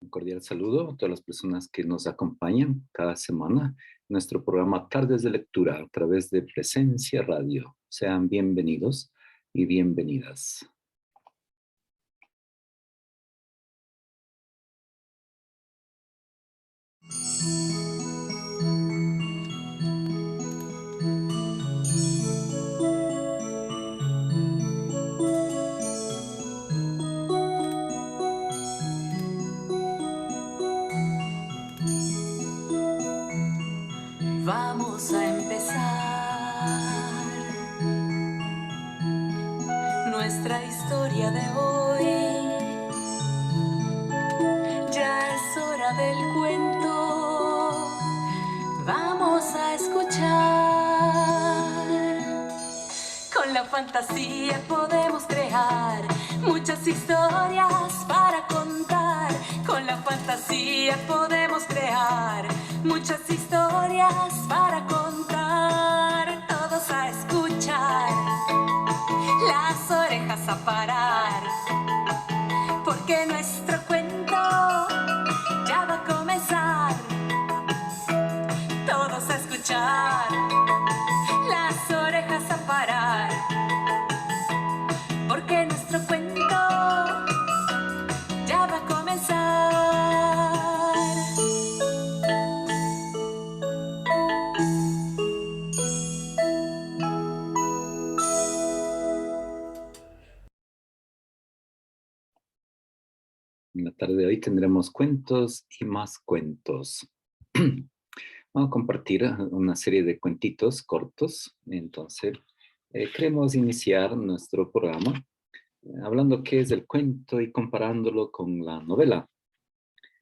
Un cordial saludo a todas las personas que nos acompañan cada semana en nuestro programa Tardes de Lectura a través de Presencia Radio. Sean bienvenidos y bienvenidas. Vamos a empezar nuestra historia de hoy. Ya es hora del cuento. Vamos a escuchar. Con la fantasía podemos crear muchas historias para contar. Con la fantasía podemos crear muchas historias para contar. Todos a escuchar, las orejas a parar, porque nuestro cuento ya va a comenzar. Todos a escuchar, las orejas a parar, porque nuestro cuento ya va a comenzar. En la tarde de hoy tendremos cuentos y más cuentos. Vamos a compartir una serie de cuentitos cortos. Entonces, queremos iniciar nuestro programa hablando qué es el cuento y comparándolo con la novela.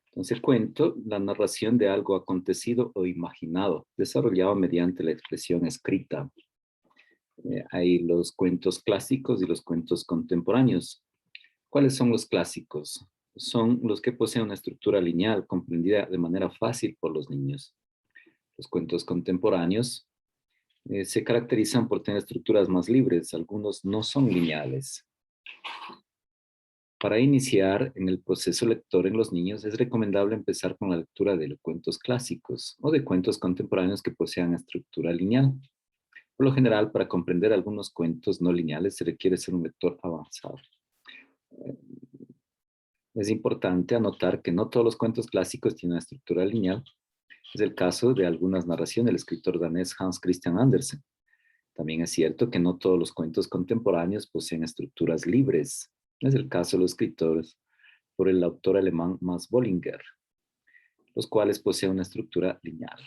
Entonces, el cuento, la narración de algo acontecido o imaginado, desarrollado mediante la expresión escrita. Hay los cuentos clásicos y los cuentos contemporáneos. ¿Cuáles son los clásicos? Son los que poseen una estructura lineal comprendida de manera fácil por los niños. Los cuentos contemporáneos se caracterizan por tener estructuras más libres, algunos no son lineales. Para iniciar en el proceso lector en los niños es recomendable empezar con la lectura de los cuentos clásicos o de cuentos contemporáneos que posean estructura lineal. Por lo general, para comprender algunos cuentos no lineales se requiere ser un lector avanzado. Es importante anotar que no todos los cuentos clásicos tienen una estructura lineal. Es el caso de algunas narraciones del escritor danés Hans Christian Andersen. También es cierto que no todos los cuentos contemporáneos poseen estructuras libres. Es el caso de los escritores por el autor alemán Max Bollinger, los cuales poseen una estructura lineal.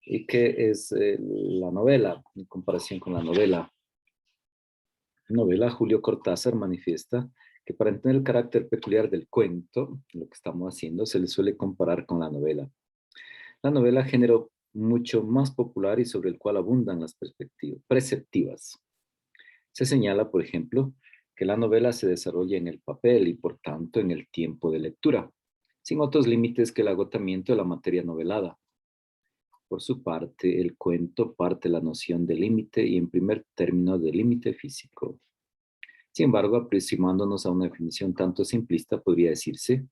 ¿Y qué es la novela en comparación con la novela? En novela, Julio Cortázar manifiesta que para entender el carácter peculiar del cuento, lo que estamos haciendo, se le suele comparar con la novela. La novela, género mucho más popular y sobre el cual abundan las preceptivas. Se señala, por ejemplo, que la novela se desarrolla en el papel y, por tanto, en el tiempo de lectura, sin otros límites que el agotamiento de la materia novelada. Por su parte, el cuento parte la noción de límite y, en primer término, de límite físico. Sin embargo, aproximándonos a una definición tanto simplista, podría decirse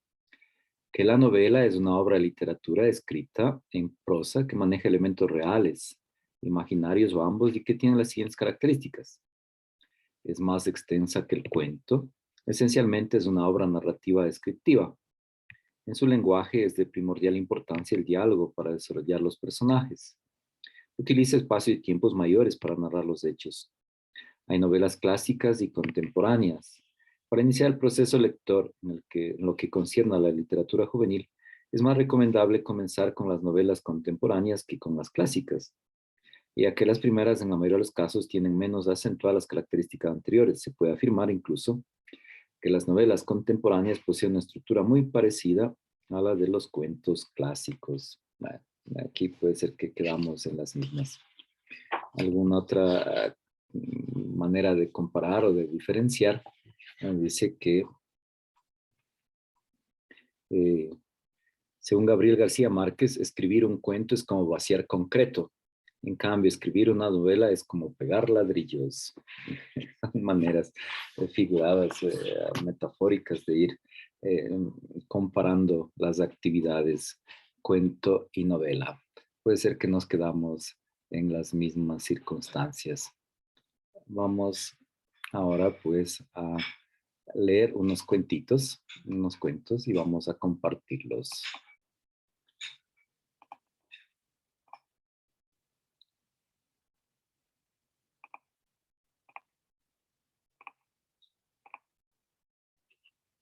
que la novela es una obra de literatura escrita en prosa que maneja elementos reales, imaginarios o ambos, y que tiene las siguientes características. Es más extensa que el cuento. Esencialmente es una obra narrativa descriptiva. En su lenguaje es de primordial importancia el diálogo para desarrollar los personajes. Utiliza espacios y tiempos mayores para narrar los hechos. Hay novelas clásicas y contemporáneas. Para iniciar el proceso lector en lo que concierne a la literatura juvenil, es más recomendable comenzar con las novelas contemporáneas que con las clásicas, ya que las primeras en la mayoría de los casos tienen menos acentuadas las características anteriores. Se puede afirmar incluso que las novelas contemporáneas poseen una estructura muy parecida a la de los cuentos clásicos. Bueno, aquí puede ser que quedamos en las mismas. ¿Alguna otra manera de comparar o de diferenciar? Dice que, según Gabriel García Márquez, escribir un cuento es como vaciar concreto. En cambio, escribir una novela es como pegar ladrillos. Son maneras figuradas, metafóricas de ir eh, comparando las actividades cuento y novela. Puede ser que nos quedamos en las mismas circunstancias. Vamos ahora pues a leer unos cuentitos, unos cuentos y vamos a compartirlos.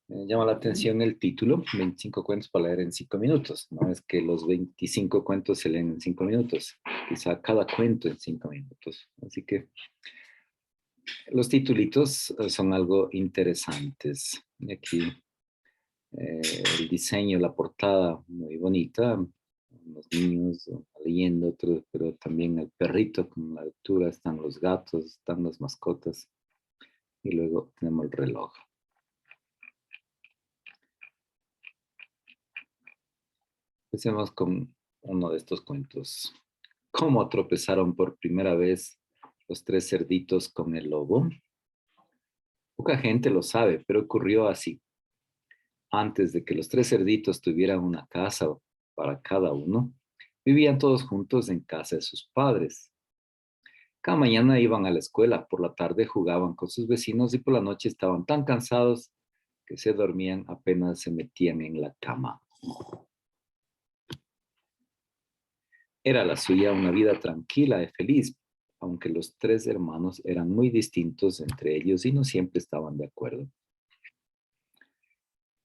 Me llama la atención el título, 25 cuentos para leer en 5 minutos. No es que los 25 cuentos se leen en 5 minutos, quizá cada cuento en 5 minutos. Así que los titulitos son algo interesantes. Y aquí el diseño, la portada muy bonita, los niños leyendo, pero también el perrito con la lectura, están los gatos, están las mascotas y luego tenemos el reloj. Empecemos con uno de estos cuentos. ¿Cómo tropezaron por primera vez los 3 cerditos con el lobo? Poca gente lo sabe, pero ocurrió así. Antes de que los 3 cerditos tuvieran una casa para cada uno, vivían todos juntos en casa de sus padres. Cada mañana iban a la escuela, por la tarde jugaban con sus vecinos y por la noche estaban tan cansados que se dormían apenas se metían en la cama. Era la suya una vida tranquila y feliz, aunque los 3 hermanos eran muy distintos entre ellos y no siempre estaban de acuerdo.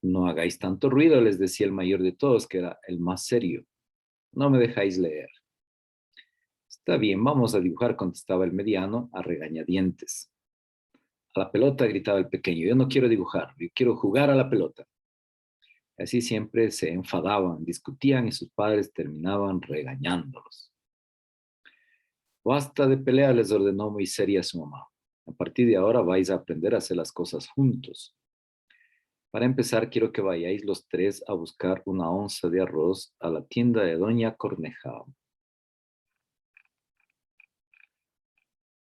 No hagáis tanto ruido, les decía el mayor de todos, que era el más serio. No me dejáis leer. Está bien, vamos a dibujar, contestaba el mediano a regañadientes. A la pelota gritaba el pequeño, yo no quiero dibujar, yo quiero jugar a la pelota. Así siempre se enfadaban, discutían y sus padres terminaban regañándolos. Basta de pelear, les ordenó muy seria su mamá. A partir de ahora vais a aprender a hacer las cosas juntos. Para empezar, quiero que vayáis los 3 a buscar una onza de arroz a la tienda de Doña Corneja.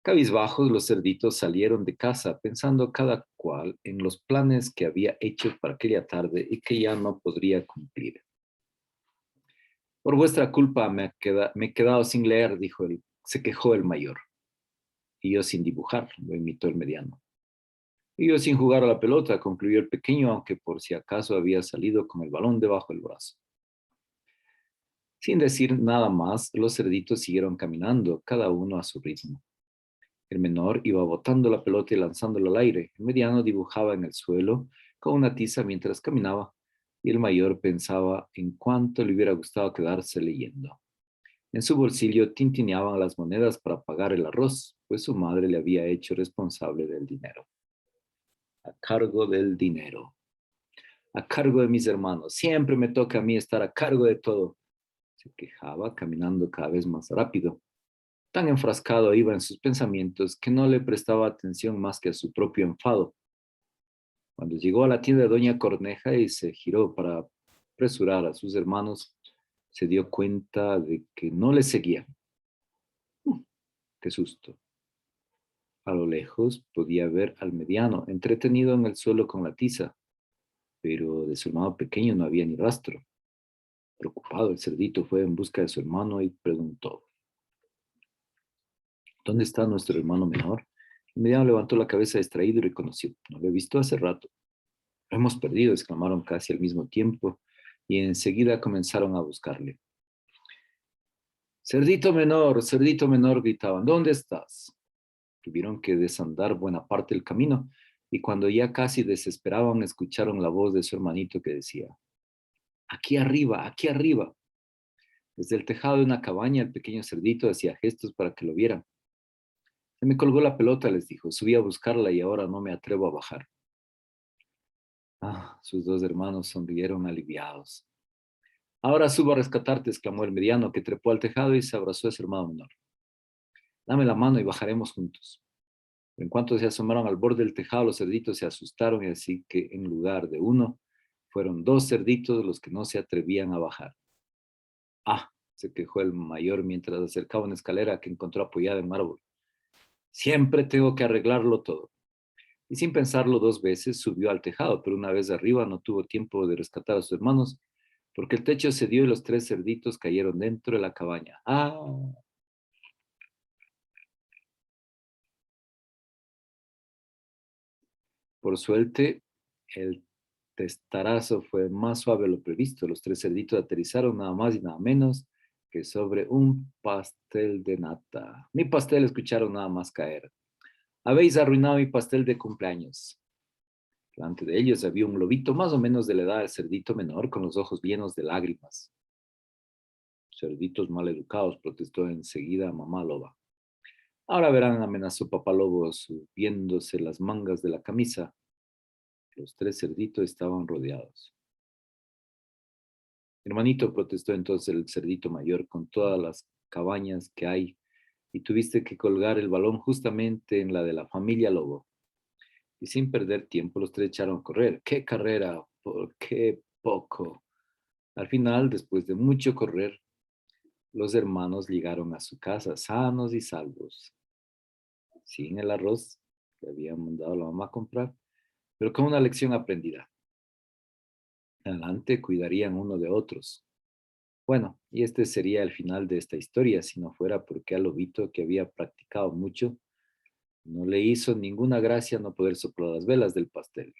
Cabizbajos, los cerditos salieron de casa pensando cada cual en los planes que había hecho para aquella tarde y que ya no podría cumplir. Por vuestra culpa me he quedado sin leer, se quejó el mayor. Y yo sin dibujar, lo imitó el mediano. Y yo sin jugar a la pelota, concluyó el pequeño, aunque por si acaso había salido con el balón debajo del brazo. Sin decir nada más, los cerditos siguieron caminando, cada uno a su ritmo. El menor iba botando la pelota y lanzándola al aire. El mediano dibujaba en el suelo con una tiza mientras caminaba, y el mayor pensaba en cuánto le hubiera gustado quedarse leyendo. En su bolsillo tintineaban las monedas para pagar el arroz, pues su madre le había hecho responsable del dinero. A cargo del dinero. A cargo de mis hermanos. Siempre me toca a mí estar a cargo de todo. Se quejaba, caminando cada vez más rápido. Tan enfrascado iba en sus pensamientos que no le prestaba atención más que a su propio enfado. Cuando llegó a la tienda de Doña Corneja y se giró para apresurar a sus hermanos, se dio cuenta de que no le seguían. ¡Qué susto! A lo lejos podía ver al mediano, entretenido en el suelo con la tiza, pero de su hermano pequeño no había ni rastro. Preocupado, el cerdito fue en busca de su hermano y preguntó: ¿Dónde está nuestro hermano menor? El mediano levantó la cabeza distraído y reconoció: no lo he visto hace rato. Lo hemos perdido, exclamaron casi al mismo tiempo, y enseguida comenzaron a buscarle. Cerdito menor, gritaban, ¿dónde estás? Tuvieron que desandar buena parte del camino, y cuando ya casi desesperaban, escucharon la voz de su hermanito que decía: aquí arriba, aquí arriba. Desde el tejado de una cabaña, el pequeño cerdito hacía gestos para que lo vieran. Se me colgó la pelota, les dijo. Subí a buscarla y ahora no me atrevo a bajar. Ah, sus 2 hermanos sonrieron aliviados. Ahora subo a rescatarte, exclamó el mediano, que trepó al tejado y se abrazó a su hermano menor. Dame la mano y bajaremos juntos. En cuanto se asomaron al borde del tejado, los cerditos se asustaron y así que en lugar de uno, fueron 2 cerditos los que no se atrevían a bajar. Ah, se quejó el mayor mientras acercaba una escalera que encontró apoyada en un árbol. Siempre tengo que arreglarlo todo. Y sin pensarlo dos veces subió al tejado, pero una vez arriba no tuvo tiempo de rescatar a sus hermanos, porque el techo cedió y los tres cerditos cayeron dentro de la cabaña. ¡Ah! Por suerte, el testarazo fue más suave de lo previsto. Los tres cerditos aterrizaron nada más y nada menos que sobre un pastel de nata. Mi pastel escucharon nada más caer. Habéis arruinado mi pastel de cumpleaños. Delante de ellos había un lobito más o menos de la edad del cerdito menor, con los ojos llenos de lágrimas. Cerditos mal educados, protestó enseguida mamá loba. Ahora verán, amenazó papá lobo, subiéndose las mangas de la camisa. Los tres cerditos estaban rodeados. Hermanito, protestó entonces el cerdito mayor, con todas las cabañas que hay, y tuviste que colgar el balón justamente en la de la familia lobo. Y sin perder tiempo, los tres echaron a correr. ¡Qué carrera! ¡Por qué poco! Al final, después de mucho correr, los hermanos llegaron a su casa sanos y salvos, sin el arroz que habían mandado la mamá a comprar, pero con una lección aprendida. Adelante cuidarían uno de otros. Bueno, y este sería el final de esta historia, si no fuera porque al lobito, que había practicado mucho, no le hizo ninguna gracia no poder soplar las velas del pastel.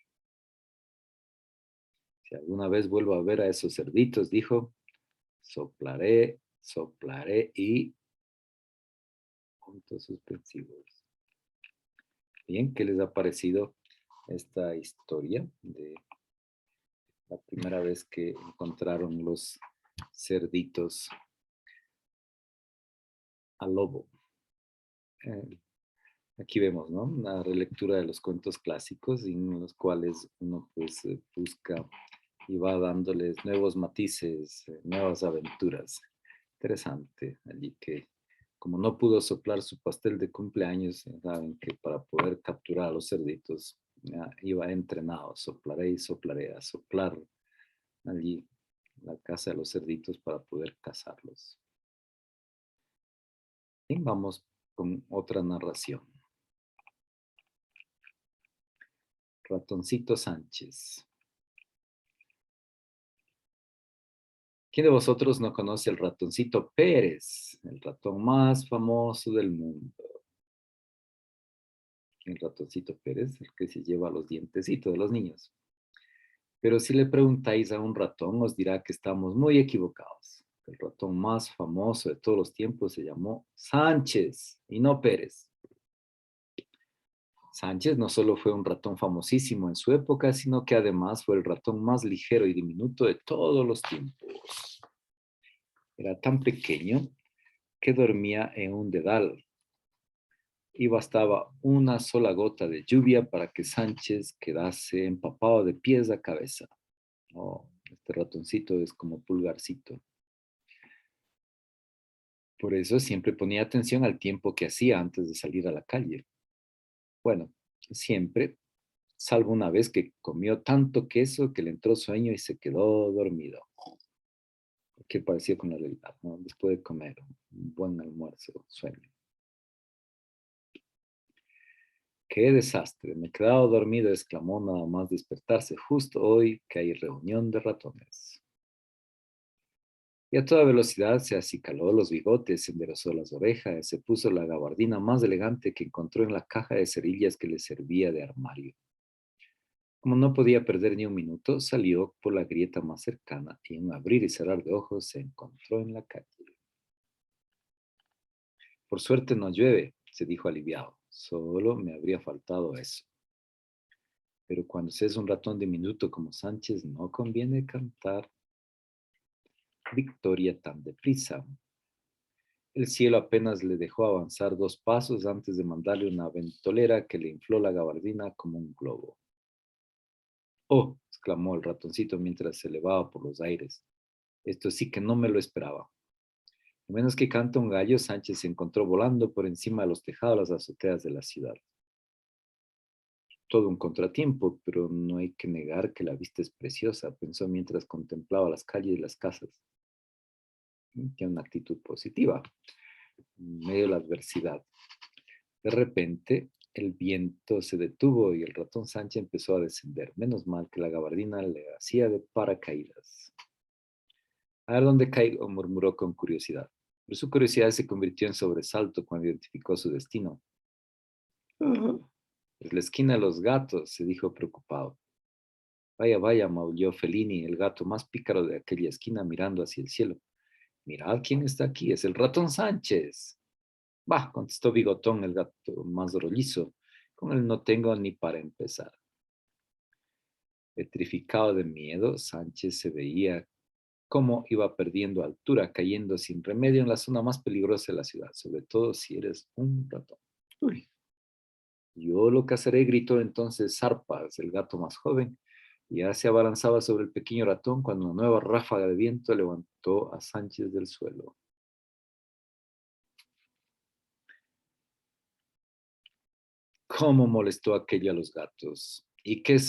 Si alguna vez vuelvo a ver a esos cerditos, dijo, soplaré, soplaré y puntos suspensivos. Bien, ¿qué les ha parecido esta historia de la primera vez que encontraron los cerditos al lobo? Eh, Aquí vemos, ¿no? Una relectura de los cuentos clásicos en los cuales uno pues busca y va dándoles nuevos matices, nuevas aventuras. Interesante, allí que como no pudo soplar su pastel de cumpleaños, saben que para poder capturar a los cerditos ya iba entrenado, soplaré y soplaré, a soplar allí la casa de los cerditos para poder cazarlos. Bien, vamos con otra narración. Ratoncito Sánchez. ¿Quién de vosotros no conoce al ratoncito Pérez, el ratón más famoso del mundo? El ratoncito Pérez, el que se lleva los dientecitos de los niños. Pero si le preguntáis a un ratón, os dirá que estamos muy equivocados. El ratón más famoso de todos los tiempos se llamó Sánchez y no Pérez. Sánchez no solo fue un ratón famosísimo en su época, sino que además fue el ratón más ligero y diminuto de todos los tiempos. Era tan pequeño que dormía en un dedal y bastaba una sola gota de lluvia para que Sánchez quedase empapado de pies a cabeza. Oh, este ratoncito es como Pulgarcito. Por eso siempre ponía atención al tiempo que hacía antes de salir a la calle. Bueno, siempre, salvo una vez que comió tanto queso que le entró sueño y se quedó dormido. Que parecía con la realidad, ¿no? Después de comer un buen almuerzo, sueño. ¡Qué desastre! Me he quedado dormido, exclamó nada más despertarse justo hoy que hay reunión de ratones. Y a toda velocidad se acicaló los bigotes, se enderezó las orejas, se puso la gabardina más elegante que encontró en la caja de cerillas que le servía de armario. Como no podía perder ni un minuto, salió por la grieta más cercana y en un abrir y cerrar de ojos se encontró en la calle. Por suerte no llueve, se dijo aliviado. Solo me habría faltado eso. Pero cuando se es un ratón diminuto como Sánchez, no conviene cantar victoria tan deprisa. El cielo apenas le dejó avanzar 2 pasos antes de mandarle una ventolera que le infló la gabardina como un globo. ¡Oh! Exclamó el ratoncito mientras se elevaba por los aires. Esto sí que no me lo esperaba. A menos que canta un gallo, Sánchez se encontró volando por encima de los tejados las azoteas de la ciudad. Todo un contratiempo, pero no hay que negar que la vista es preciosa, pensó mientras contemplaba las calles y las casas. Tiene una actitud positiva en medio de la adversidad. De repente, El viento se detuvo y el ratón Sánchez empezó a descender. Menos mal que la gabardina le hacía de paracaídas. A ver dónde caigo, murmuró con curiosidad. Pero su curiosidad se convirtió en sobresalto cuando identificó su destino. Es la esquina de los gatos, se dijo preocupado. Vaya, vaya, maulló Felini, el gato más pícaro de aquella esquina, mirando hacia el cielo. Mirad quién está aquí, es el ratón Sánchez. Bah, contestó Bigotón, el gato más rollizo. Con él no tengo ni para empezar. Petrificado de miedo, Sánchez se veía cómo iba perdiendo altura, cayendo sin remedio en la zona más peligrosa de la ciudad, sobre todo si eres un ratón. Uy. Yo lo cazaré, gritó entonces Zarpas, el gato más joven, y ya se abalanzaba sobre el pequeño ratón cuando una nueva ráfaga de viento levantó a Sánchez del suelo. ¿Cómo molestó aquello a los gatos? ¿Y qué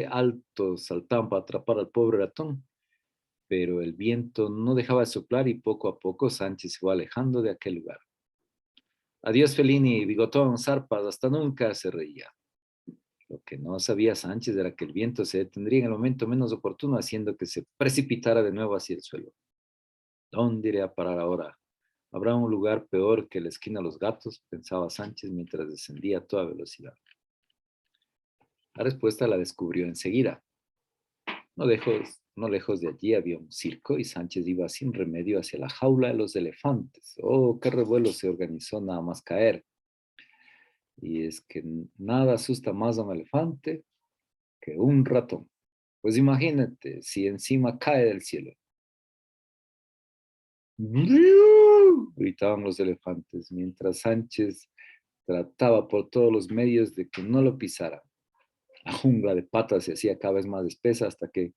alto saltaban para atrapar al pobre ratón? Pero el viento no dejaba de soplar y poco a poco Sánchez se fue alejando de aquel lugar. Adiós, Felini, Bigotón, Zarpas, hasta nunca, se reía. Lo que no sabía Sánchez era que el viento se detendría en el momento menos oportuno, haciendo que se precipitara de nuevo hacia el suelo. ¿Dónde iré a parar ahora? ¿Habrá un lugar peor que la esquina de los gatos?, pensaba Sánchez mientras descendía a toda velocidad. La respuesta la descubrió enseguida. No lejos de allí había un circo y Sánchez iba sin remedio hacia la jaula de los elefantes. ¡Oh, qué revuelo se organizó nada más caer! Y es que nada asusta más a un elefante que un ratón. Pues imagínate, si encima cae del cielo. Gritaban los elefantes, mientras Sánchez trataba por todos los medios de que no lo pisara. La jungla de patas se hacía cada vez más espesa hasta que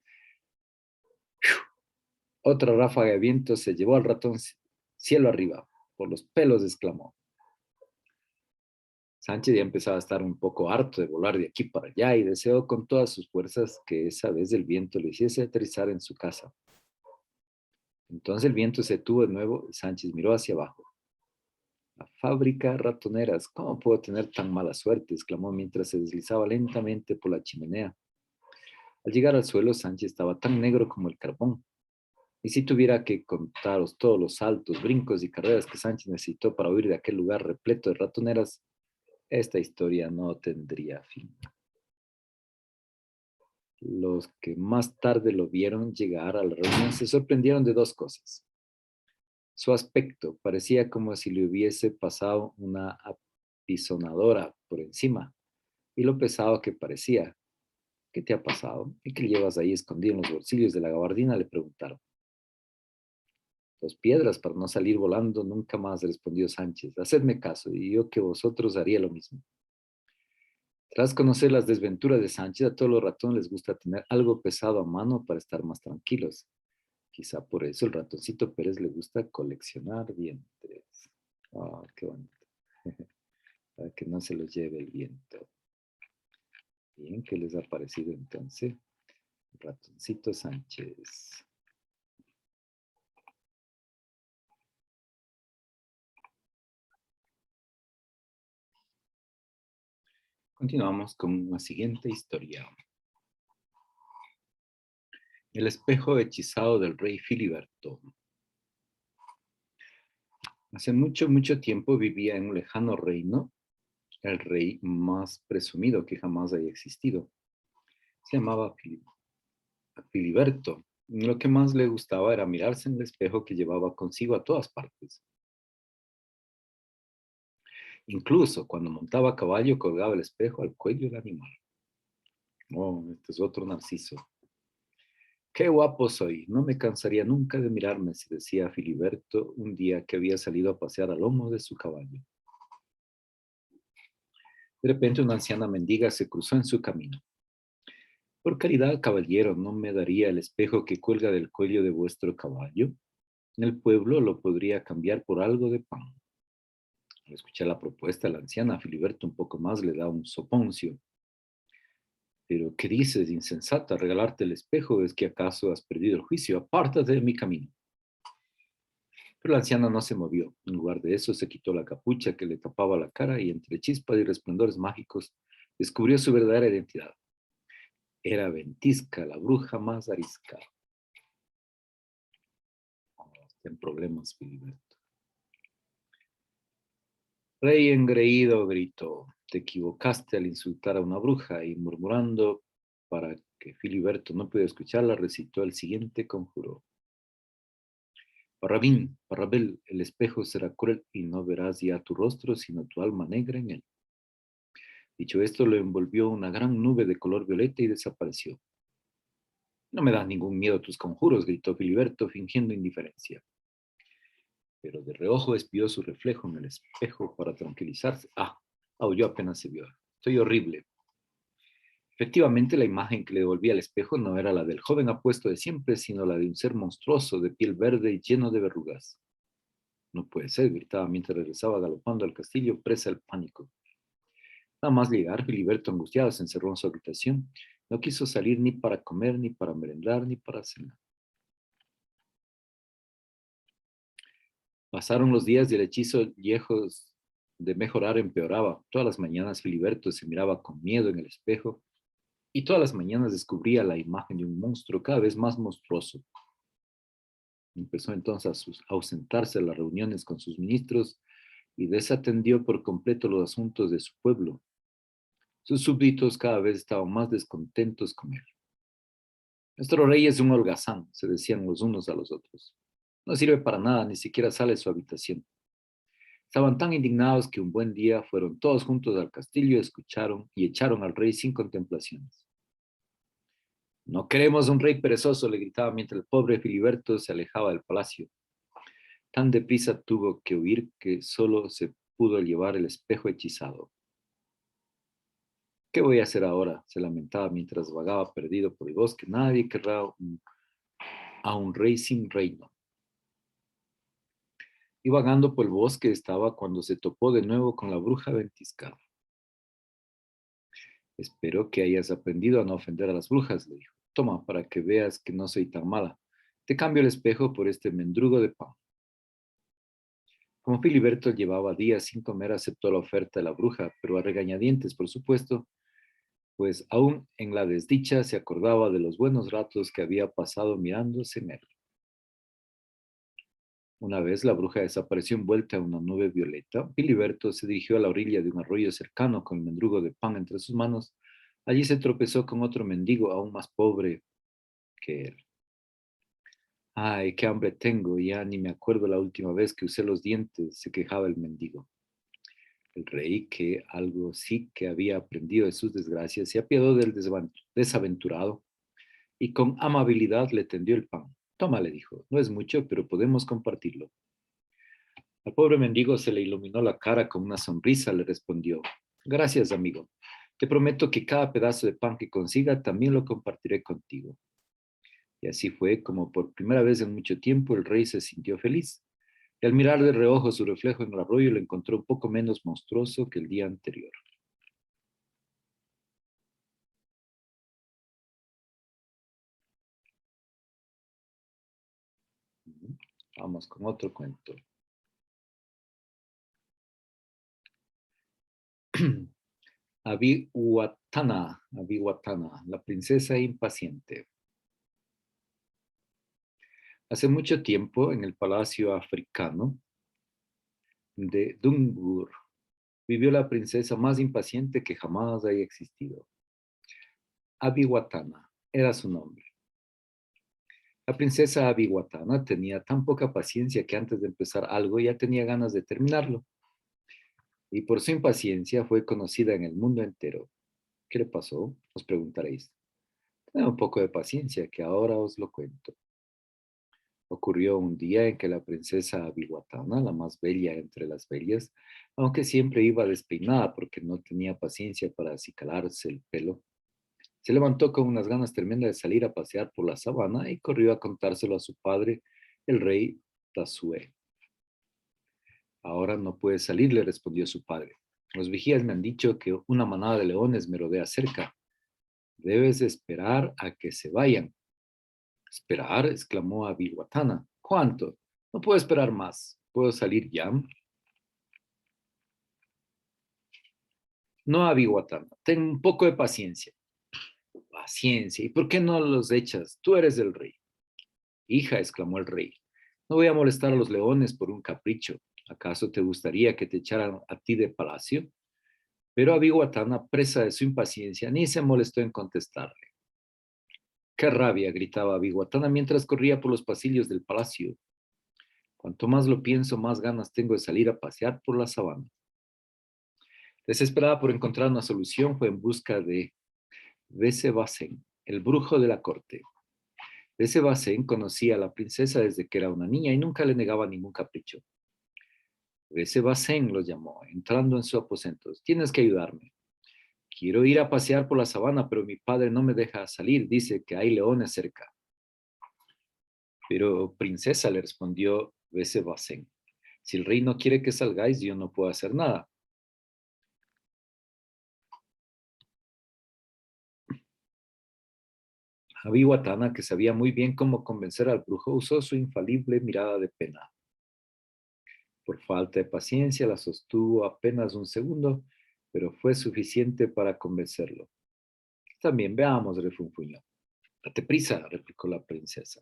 otra ráfaga de viento se llevó al ratón cielo arriba. Por los pelos exclamó. Sánchez ya empezaba a estar un poco harto de volar de aquí para allá y deseó con todas sus fuerzas que esa vez el viento le hiciese aterrizar en su casa. Entonces el viento se detuvo de nuevo y Sánchez miró hacia abajo. La fábrica ratoneras, ¿cómo puedo tener tan mala suerte?, exclamó mientras se deslizaba lentamente por la chimenea. Al llegar al suelo, Sánchez estaba tan negro como el carbón. Y si tuviera que contaros todos los saltos, brincos y carreras que Sánchez necesitó para huir de aquel lugar repleto de ratoneras, esta historia no tendría fin. Los que más tarde lo vieron llegar a la reunión se sorprendieron de dos cosas. Su aspecto parecía como si le hubiese pasado una apisonadora por encima, y lo pesado que parecía. ¿Qué te ha pasado? ¿Y qué llevas ahí escondido en los bolsillos de la gabardina?, le preguntaron. 2 piedras para no salir volando nunca más, respondió Sánchez. Hacedme caso, y yo que vosotros haría lo mismo. Tras conocer las desventuras de Sánchez, a todos los ratones les gusta tener algo pesado a mano para estar más tranquilos. Quizá por eso el ratoncito Pérez le gusta coleccionar dientes. Ah, qué bonito. Para que no se los lleve el viento. Bien, ¿qué les ha parecido entonces? Ratoncito Sánchez. Continuamos con la siguiente historia. El espejo hechizado del rey Filiberto. Hace mucho, mucho tiempo vivía en un lejano reino el rey más presumido que jamás haya existido. Se llamaba Filiberto. Lo que más le gustaba era mirarse en el espejo que llevaba consigo a todas partes. Incluso cuando montaba a caballo colgaba el espejo al cuello del animal. Oh, este es otro Narciso. Qué guapo soy, no me cansaría nunca de mirarme, se decía Filiberto un día que había salido a pasear al lomo de su caballo. De repente una anciana mendiga se cruzó en su camino. Por caridad, caballero, ¿no me daría el espejo que cuelga del cuello de vuestro caballo? En el pueblo lo podría cambiar por algo de pan. Al escuchar la propuesta, la anciana a Filiberto un poco más le da un soponcio. ¿Pero qué dices, insensata? ¿Regalarte el espejo? ¿Es que acaso has perdido el juicio? Apártate de mi camino. Pero la anciana no se movió. En lugar de eso, se quitó la capucha que le tapaba la cara y entre chispas y resplandores mágicos descubrió su verdadera identidad. Era Ventisca, la bruja más arisca. Oh, está en problemas, Filiberto. Rey engreído gritó, te equivocaste al insultar a una bruja, y murmurando para que Filiberto no pudiera escucharla, recitó el siguiente conjuro. Parrabín, Parrabel, el espejo será cruel y no verás ya tu rostro, sino tu alma negra en él. Dicho esto, lo envolvió una gran nube de color violeta y desapareció. No me das ningún miedo tus conjuros, gritó Filiberto, fingiendo indiferencia. Pero de reojo espió su reflejo en el espejo para tranquilizarse. Aulló apenas se vio. Estoy horrible. Efectivamente, la imagen que le devolvía al espejo no era la del joven apuesto de siempre, sino la de un ser monstruoso de piel verde y lleno de verrugas. No puede ser, gritaba mientras regresaba galopando al castillo, presa del pánico. Nada más llegar, Filiberto, angustiado, se encerró en su habitación. No quiso salir ni para comer, ni para merendar, ni para cenar. Pasaron los días y el hechizo, lejos de mejorar, empeoraba. Todas las mañanas Filiberto se miraba con miedo en el espejo y todas las mañanas descubría la imagen de un monstruo cada vez más monstruoso. Empezó entonces a ausentarse de las reuniones con sus ministros y desatendió por completo los asuntos de su pueblo. Sus súbditos cada vez estaban más descontentos con él. Nuestro rey es un holgazán, se decían los unos a los otros. No sirve para nada, ni siquiera sale de su habitación. Estaban tan indignados que un buen día fueron todos juntos al castillo, escucharon y echaron al rey sin contemplaciones. No queremos un rey perezoso, le gritaba mientras el pobre Filiberto se alejaba del palacio. Tan deprisa tuvo que huir que solo se pudo llevar el espejo hechizado. ¿Qué voy a hacer ahora?, se lamentaba mientras vagaba perdido por el bosque. Nadie querrá a un rey sin reino. Y vagando por el bosque estaba cuando se topó de nuevo con la bruja ventiscada. Espero que hayas aprendido a no ofender a las brujas, le dijo. Toma, para que veas que no soy tan mala. Te cambio el espejo por este mendrugo de pan. Como Filiberto llevaba días sin comer, aceptó la oferta de la bruja, pero a regañadientes, por supuesto, pues aún en la desdicha se acordaba de los buenos ratos que había pasado mirándose en él. Una vez la bruja desapareció envuelta en una nube violeta. Filiberto se dirigió a la orilla de un arroyo cercano con el mendrugo de pan entre sus manos. Allí se tropezó con otro mendigo aún más pobre que él. Ay, qué hambre tengo, ya ni me acuerdo la última vez que usé los dientes, se quejaba el mendigo. El rey, que algo sí que había aprendido de sus desgracias, se apiadó del desaventurado y con amabilidad le tendió el pan. Toma, le dijo, no es mucho, pero podemos compartirlo. Al pobre mendigo se le iluminó la cara con una sonrisa, le respondió, gracias, amigo. Te prometo que cada pedazo de pan que consiga también lo compartiré contigo. Y así fue como por primera vez en mucho tiempo el rey se sintió feliz. Y al mirar de reojo su reflejo en el arroyo lo encontró un poco menos monstruoso que el día anterior. Vamos con otro cuento. Abiwatana, la princesa impaciente. Hace mucho tiempo, en el palacio africano de Dungur, vivió la princesa más impaciente que jamás haya existido. Abiwatana era su nombre. La princesa Abiwatana tenía tan poca paciencia que antes de empezar algo ya tenía ganas de terminarlo. Y por su impaciencia fue conocida en el mundo entero. ¿Qué le pasó?, os preguntaréis. Tened un poco de paciencia, que ahora os lo cuento. Ocurrió un día en que la princesa Abiwatana, la más bella entre las bellas, aunque siempre iba despeinada porque no tenía paciencia para acicalarse el pelo, se levantó con unas ganas tremendas de salir a pasear por la sabana y corrió a contárselo a su padre, el rey Tasue. Ahora no puedes salir, le respondió su padre. Los vigías me han dicho que una manada de leones me rodea cerca. Debes esperar a que se vayan. ¿Esperar?, exclamó Abiwatana. ¿Cuánto? No puedo esperar más. ¿Puedo salir ya? No, Abihuatana, ten un poco de paciencia. Paciencia. ¿Y por qué no los echas? Tú eres el rey. Hija, exclamó el rey, no voy a molestar a los leones por un capricho. ¿Acaso te gustaría que te echaran a ti de palacio? Pero Abihuatana, presa de su impaciencia, ni se molestó en contestarle. ¡Qué rabia! Gritaba Abihuatana mientras corría por los pasillos del palacio. Cuanto más lo pienso, más ganas tengo de salir a pasear por la sabana. Desesperada por encontrar una solución, fue en busca de Besebacén, el brujo de la corte. Besebacén conocía a la princesa desde que era una niña y nunca le negaba ningún capricho. Besebacén lo llamó, entrando en su aposento. Tienes que ayudarme. Quiero ir a pasear por la sabana, pero mi padre no me deja salir. Dice que hay leones cerca. Pero, princesa, le respondió Besebacén, si el rey no quiere que salgáis, yo no puedo hacer nada. Abihuatana, que sabía muy bien cómo convencer al brujo, usó su infalible mirada de pena. Por falta de paciencia, la sostuvo apenas un segundo, pero fue suficiente para convencerlo. También veamos, refunfuñó. Date prisa, replicó la princesa.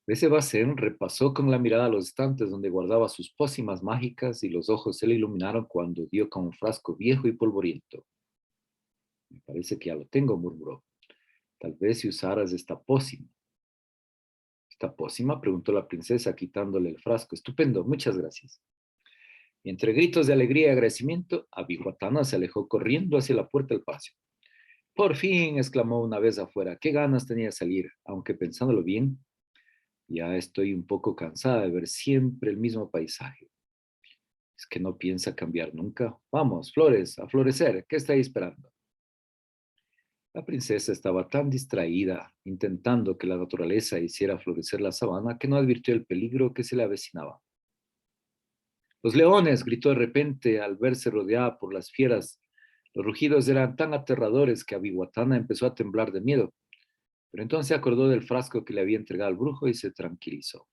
Besebacén repasó con la mirada los estantes donde guardaba sus pócimas mágicas y los ojos se le iluminaron cuando dio con un frasco viejo y polvoriento. Me parece que ya lo tengo, murmuró. Tal vez si usaras esta pócima. ¿Esta pócima? Preguntó la princesa quitándole el frasco. Estupendo, muchas gracias. Y entre gritos de alegría y agradecimiento, Abihuatana se alejó corriendo hacia la puerta del palacio. Por fin, exclamó una vez afuera, qué ganas tenía de salir, aunque pensándolo bien, ya estoy un poco cansada de ver siempre el mismo paisaje. Es que no piensa cambiar nunca. Vamos, flores, a florecer, ¿qué estáis esperando? La princesa estaba tan distraída, intentando que la naturaleza hiciera florecer la sabana, que no advirtió el peligro que se le avecinaba. Los leones, gritó de repente al verse rodeada por las fieras. Los rugidos eran tan aterradores que Abihuatana empezó a temblar de miedo, pero entonces se acordó del frasco que le había entregado al brujo y se tranquilizó.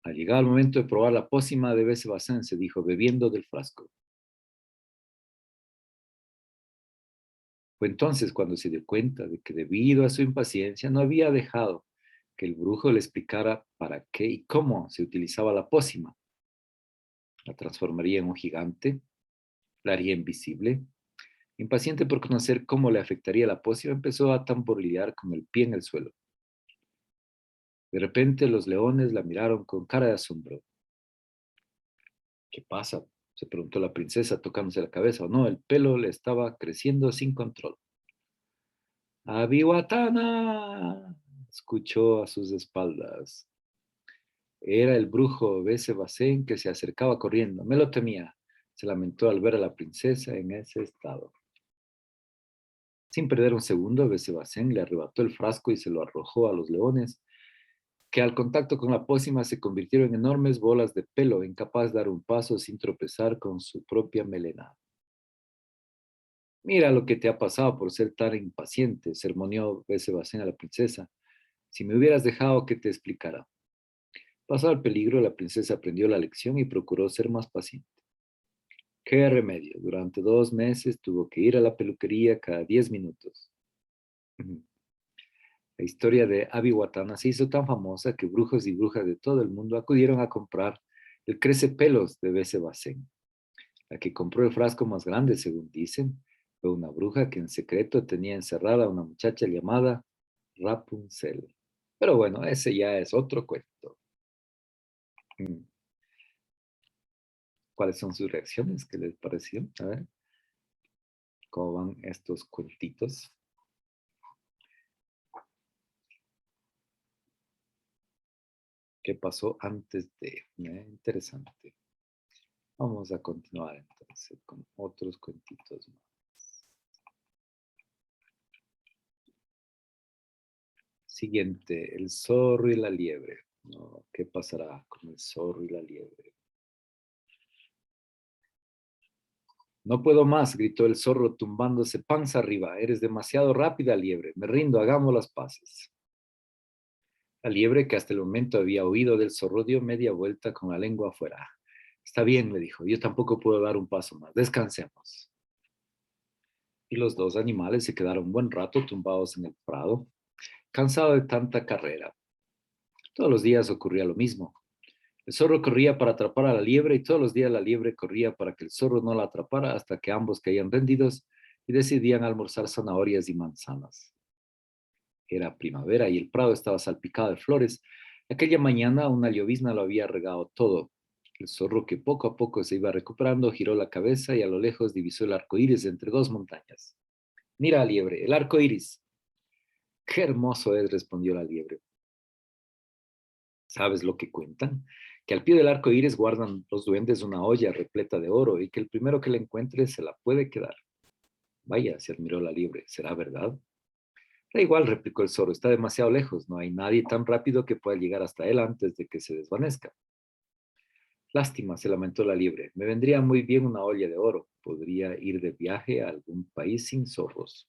Al llegar el momento de probar la pócima de Besebacén, se dijo, bebiendo del frasco. Fue entonces cuando se dio cuenta de que debido a su impaciencia no había dejado que el brujo le explicara para qué y cómo se utilizaba la pócima. La transformaría en un gigante, la haría invisible. Impaciente por conocer cómo le afectaría la pócima, empezó a tamborilear con el pie en el suelo. De repente los leones la miraron con cara de asombro. ¿Qué pasa? Se preguntó la princesa tocándose la cabeza. O no, el pelo le estaba creciendo sin control. ¡Abihuatana! Escuchó a sus espaldas. Era el brujo Besebacén que se acercaba corriendo. Me lo temía. Se lamentó al ver a la princesa en ese estado. Sin perder un segundo, Besebacén le arrebató el frasco y se lo arrojó a los leones, que al contacto con la pócima se convirtieron en enormes bolas de pelo, incapaz de dar un paso sin tropezar con su propia melena. Mira lo que te ha pasado por ser tan impaciente, sermoneó Besebacén a la princesa. Si me hubieras dejado que te explicara. Pasado el peligro, la princesa aprendió la lección y procuró ser más paciente. ¿Qué remedio? Durante 2 meses tuvo que ir a la peluquería cada 10 minutos. La historia de Abihuatana se hizo tan famosa que brujos y brujas de todo el mundo acudieron a comprar el crecepelos de Besebacén. La que compró el frasco más grande, según dicen, fue una bruja que en secreto tenía encerrada a una muchacha llamada Rapunzel. Pero bueno, ese ya es otro cuento. ¿Cuáles son sus reacciones? ¿Qué les pareció? A ver, ¿cómo van estos cuentitos? ¿Qué pasó antes de? Interesante. Vamos a continuar entonces con otros cuentitos más. Siguiente, el zorro y la liebre. No, ¿qué pasará con el zorro y la liebre? No puedo más, gritó el zorro tumbándose panza arriba. Eres demasiado rápida, liebre. Me rindo, hagamos las paces. La liebre, que hasta el momento había huido del zorro, dio media vuelta con la lengua afuera. Está bien, le dijo, yo tampoco puedo dar un paso más. Descansemos. Y los dos animales se quedaron un buen rato tumbados en el prado, cansados de tanta carrera. Todos los días ocurría lo mismo. El zorro corría para atrapar a la liebre y todos los días la liebre corría para que el zorro no la atrapara hasta que ambos caían rendidos y decidían almorzar zanahorias y manzanas. Era primavera y el prado estaba salpicado de flores. Aquella mañana una llovizna lo había regado todo. El zorro, que poco a poco se iba recuperando, giró la cabeza y a lo lejos divisó el arco iris entre dos montañas. Mira, liebre, el arco iris. Qué hermoso es, respondió la liebre. ¿Sabes lo que cuentan? Que al pie del arco iris guardan los duendes una olla repleta de oro y que el primero que la encuentre se la puede quedar. Vaya, se admiró la liebre, ¿será verdad? Da igual, replicó el zorro, está demasiado lejos, no hay nadie tan rápido que pueda llegar hasta él antes de que se desvanezca. Lástima, se lamentó la liebre, me vendría muy bien una olla de oro, podría ir de viaje a algún país sin zorros.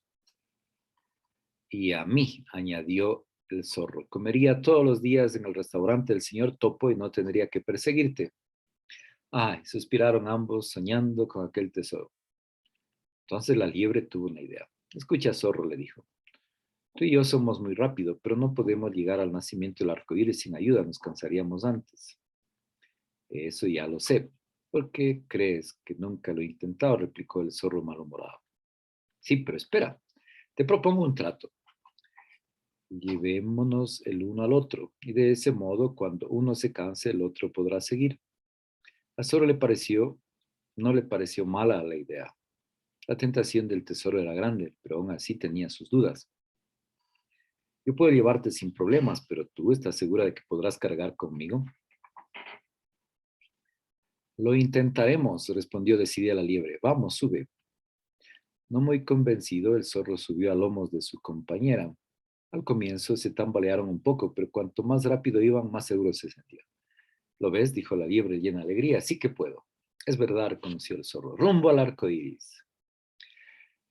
Y a mí, añadió el zorro, comería todos los días en el restaurante del señor Topo y no tendría que perseguirte. Ay, suspiraron ambos soñando con aquel tesoro. Entonces la liebre tuvo una idea. Escucha, zorro, le dijo. Tú y yo somos muy rápidos, pero no podemos llegar al nacimiento del arco iris sin ayuda, nos cansaríamos antes. Eso ya lo sé. ¿Por qué crees que nunca lo he intentado? Replicó el zorro malhumorado. Sí, pero espera, te propongo un trato. Llevémonos el uno al otro, y de ese modo, cuando uno se canse, el otro podrá seguir. A Zorro no le pareció mala la idea. La tentación del tesoro era grande, pero aún así tenía sus dudas. Yo puedo llevarte sin problemas, pero ¿tú estás segura de que podrás cargar conmigo? Lo intentaremos, respondió decidida la liebre. Vamos, sube. No muy convencido, el zorro subió a lomos de su compañera. Al comienzo se tambalearon un poco, pero cuanto más rápido iban, más seguros se sentían. ¿Lo ves?, dijo la liebre llena de alegría. Sí que puedo. Es verdad, reconoció el zorro. Rumbo al arco iris.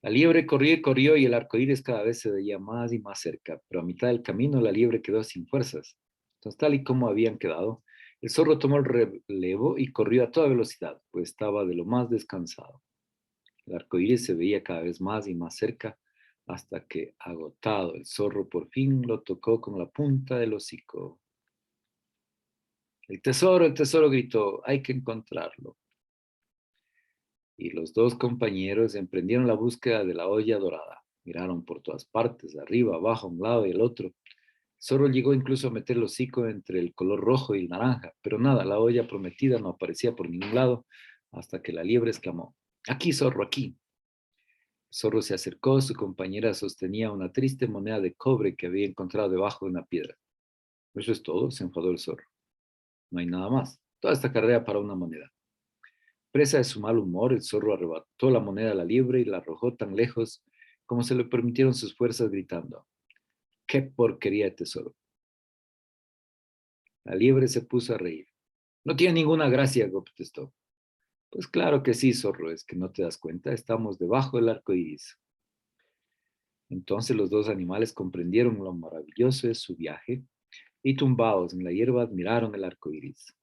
La liebre corrió y corrió y el arco iris cada vez se veía más y más cerca, pero a mitad del camino la liebre quedó sin fuerzas. Entonces, tal y como habían quedado, el zorro tomó el relevo y corrió a toda velocidad, pues estaba de lo más descansado. El arco iris se veía cada vez más y más cerca, hasta que, agotado, el zorro por fin lo tocó con la punta del hocico. El tesoro, gritó, hay que encontrarlo. Y los dos compañeros emprendieron la búsqueda de la olla dorada. Miraron por todas partes, arriba, abajo, a un lado y el otro. El zorro llegó incluso a meter el hocico entre el color rojo y el naranja, pero nada, la olla prometida no aparecía por ningún lado, hasta que la liebre exclamó, aquí, zorro, aquí. El zorro se acercó, su compañera sostenía una triste moneda de cobre que había encontrado debajo de una piedra. ¿Eso es todo?, se enfadó el zorro. No hay nada más. Toda esta carrera para una moneda. Presa de su mal humor, el zorro arrebató la moneda a la liebre y la arrojó tan lejos como se le permitieron sus fuerzas, gritando, ¡qué porquería de tesoro! La liebre se puso a reír. No tiene ninguna gracia, contestó. Pues claro que sí, zorro, es que no te das cuenta, estamos debajo del arco iris. Entonces los dos animales comprendieron lo maravilloso de su viaje y tumbados en la hierba admiraron el arco iris.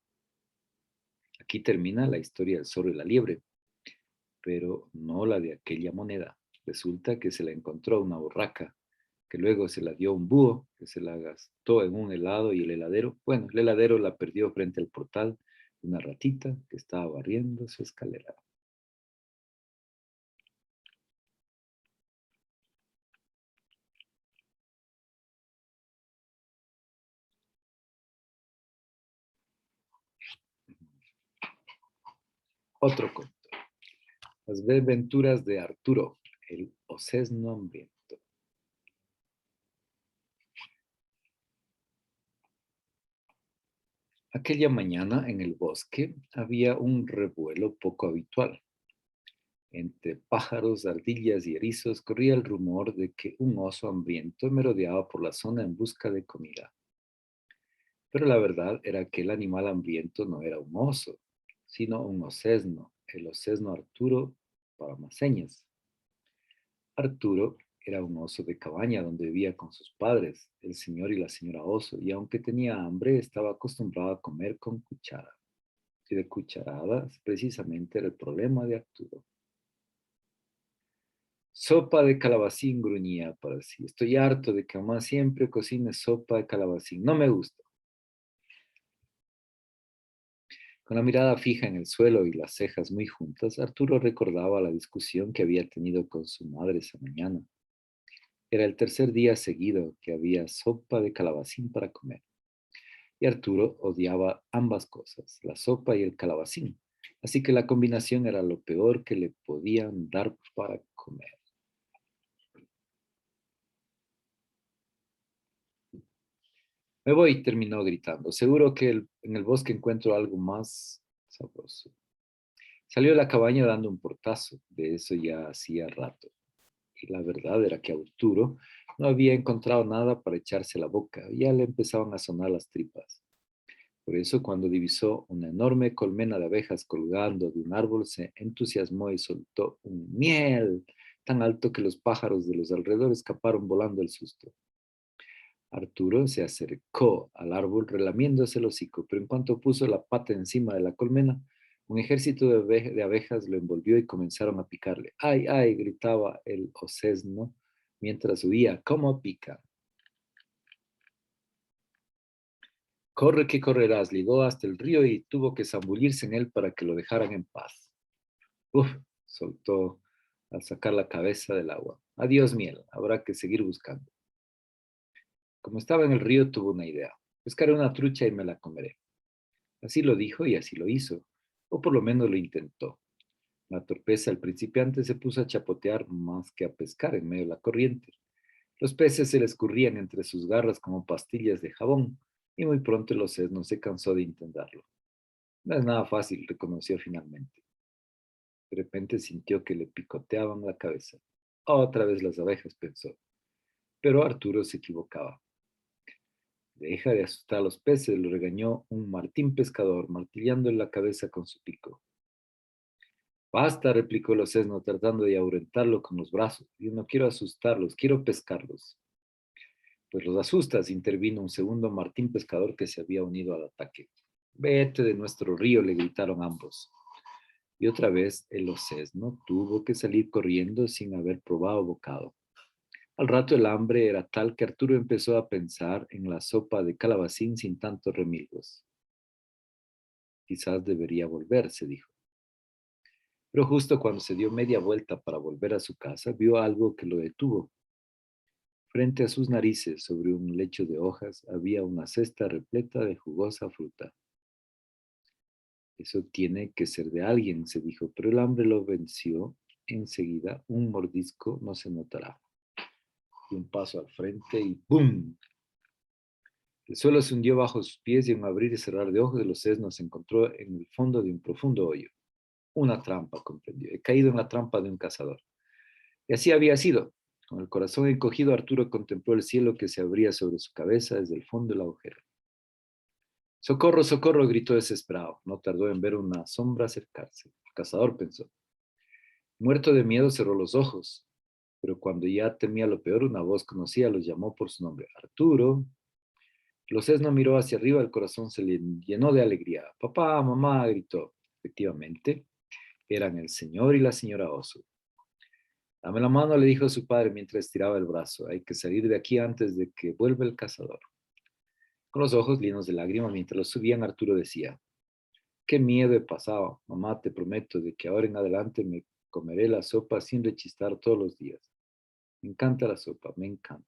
Aquí termina la historia del zorro y la liebre, pero no la de aquella moneda. Resulta que se la encontró una borraca, que luego se la dio un búho, que se la gastó en un helado y el heladero la perdió frente al portal de una ratita que estaba barriendo su escalera. Otro cuento. Las desventuras de Arturo, el osesno hambriento. Aquella mañana en el bosque había un revuelo poco habitual. Entre pájaros, ardillas y erizos corría el rumor de que un oso hambriento merodeaba por la zona en busca de comida. Pero la verdad era que el animal hambriento no era un oso, sino un osesno, el osesno Arturo para más señas. Arturo Era un oso de cabaña donde vivía con sus padres, el señor y la señora oso, y aunque tenía hambre, estaba acostumbrado a comer con cuchara. Y de cucharadas, precisamente era el problema de Arturo. Sopa de calabacín, gruñía para sí. Estoy harto de que mamá siempre cocine sopa de calabacín. No me gusta. Con la mirada fija en el suelo y las cejas muy juntas, Arturo recordaba la discusión que había tenido con su madre esa mañana. Era el tercer día seguido que había sopa de calabacín para comer. Y Arturo odiaba ambas cosas, la sopa y el calabacín. Así que la combinación era lo peor que le podían dar para comer. Me voy, terminó gritando. Seguro que en el bosque encuentro algo más sabroso. Salió de la cabaña dando un portazo. De eso ya hacía rato. Y la verdad era que Arturo no había encontrado nada para echarse a la boca. Ya le empezaban a sonar las tripas. Por eso, cuando divisó una enorme colmena de abejas colgando de un árbol, se entusiasmó y soltó un miel tan alto que los pájaros de los alrededores escaparon volando el susto. Arturo se acercó al árbol relamiéndose el hocico, pero en cuanto puso la pata encima de la colmena, un ejército de abejas lo envolvió y comenzaron a picarle. ¡Ay, ay! Gritaba el osesno mientras huía. ¿Cómo pica? Corre que correrás. Llegó hasta el río y tuvo que zambullirse en él para que lo dejaran en paz. Uf, soltó al sacar la cabeza del agua. Adiós, miel. Habrá que seguir buscando. Como estaba en el río, tuvo una idea. Pescaré una trucha y me la comeré. Así lo dijo y así lo hizo, o por lo menos lo intentó. La torpeza del principiante se puso a chapotear más que a pescar en medio de la corriente. Los peces se le escurrían entre sus garras como pastillas de jabón, y muy pronto el océano se cansó de intentarlo. No es nada fácil, reconoció finalmente. De repente sintió que le picoteaban la cabeza. Otra vez las abejas, pensó. Pero Arturo se equivocaba. Deja de asustar a los peces, lo regañó un martín pescador, martillándole la cabeza con su pico. Basta, replicó el ocesno, tratando de ahuyentarlo con los brazos. Yo no quiero asustarlos, quiero pescarlos. Pues los asustas, intervino un segundo martín pescador que se había unido al ataque. Vete de nuestro río, le gritaron ambos. Y otra vez el ocesno tuvo que salir corriendo sin haber probado bocado. Al rato el hambre era tal que Arturo empezó a pensar en la sopa de calabacín sin tantos remilgos. Quizás debería volver, se dijo. Pero justo cuando se dio media vuelta para volver a su casa, vio algo que lo detuvo. Frente a sus narices, sobre un lecho de hojas, había una cesta repleta de jugosa fruta. Eso tiene que ser de alguien, se dijo, pero el hambre lo venció. Enseguida, un mordisco no se notará. Y un paso al frente y ¡bum! El suelo se hundió bajo sus pies y en un abrir y cerrar de ojos de los sesnos se encontró en el fondo de un profundo hoyo. Una trampa, comprendió. He caído en la trampa de un cazador. Y así había sido. Con el corazón encogido, Arturo contempló el cielo que se abría sobre su cabeza desde el fondo del agujero. ¡Socorro, socorro! Gritó desesperado. No tardó en ver una sombra acercarse. El cazador pensó. Muerto de miedo, cerró los ojos. Pero cuando ya temía lo peor, una voz conocida los llamó por su nombre. Arturo. Losesno miró hacia arriba, el corazón se le llenó de alegría. Papá, mamá, gritó. Efectivamente, eran el señor y la señora Oso. Dame la mano, le dijo su padre mientras estiraba el brazo. Hay que salir de aquí antes de que vuelva el cazador. Con los ojos llenos de lágrimas mientras los subían, Arturo decía, qué miedo he pasado. Mamá, te prometo de que ahora en adelante me comeré la sopa sin rechistar todos los días. Me encanta la sopa, me encanta.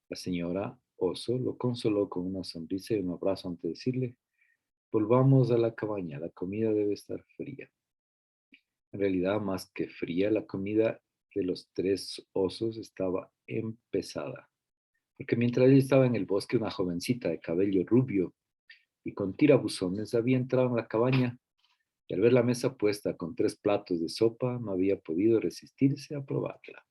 La señora Oso lo consoló con una sonrisa y un abrazo antes de decirle, volvamos a la cabaña, la comida debe estar fría. En realidad, más que fría, la comida de los tres osos estaba empezada. Porque mientras él estaba en el bosque, una jovencita de cabello rubio y con tirabuzones había entrado en la cabaña y al ver la mesa puesta con 3 platos de sopa, no había podido resistirse a probarla.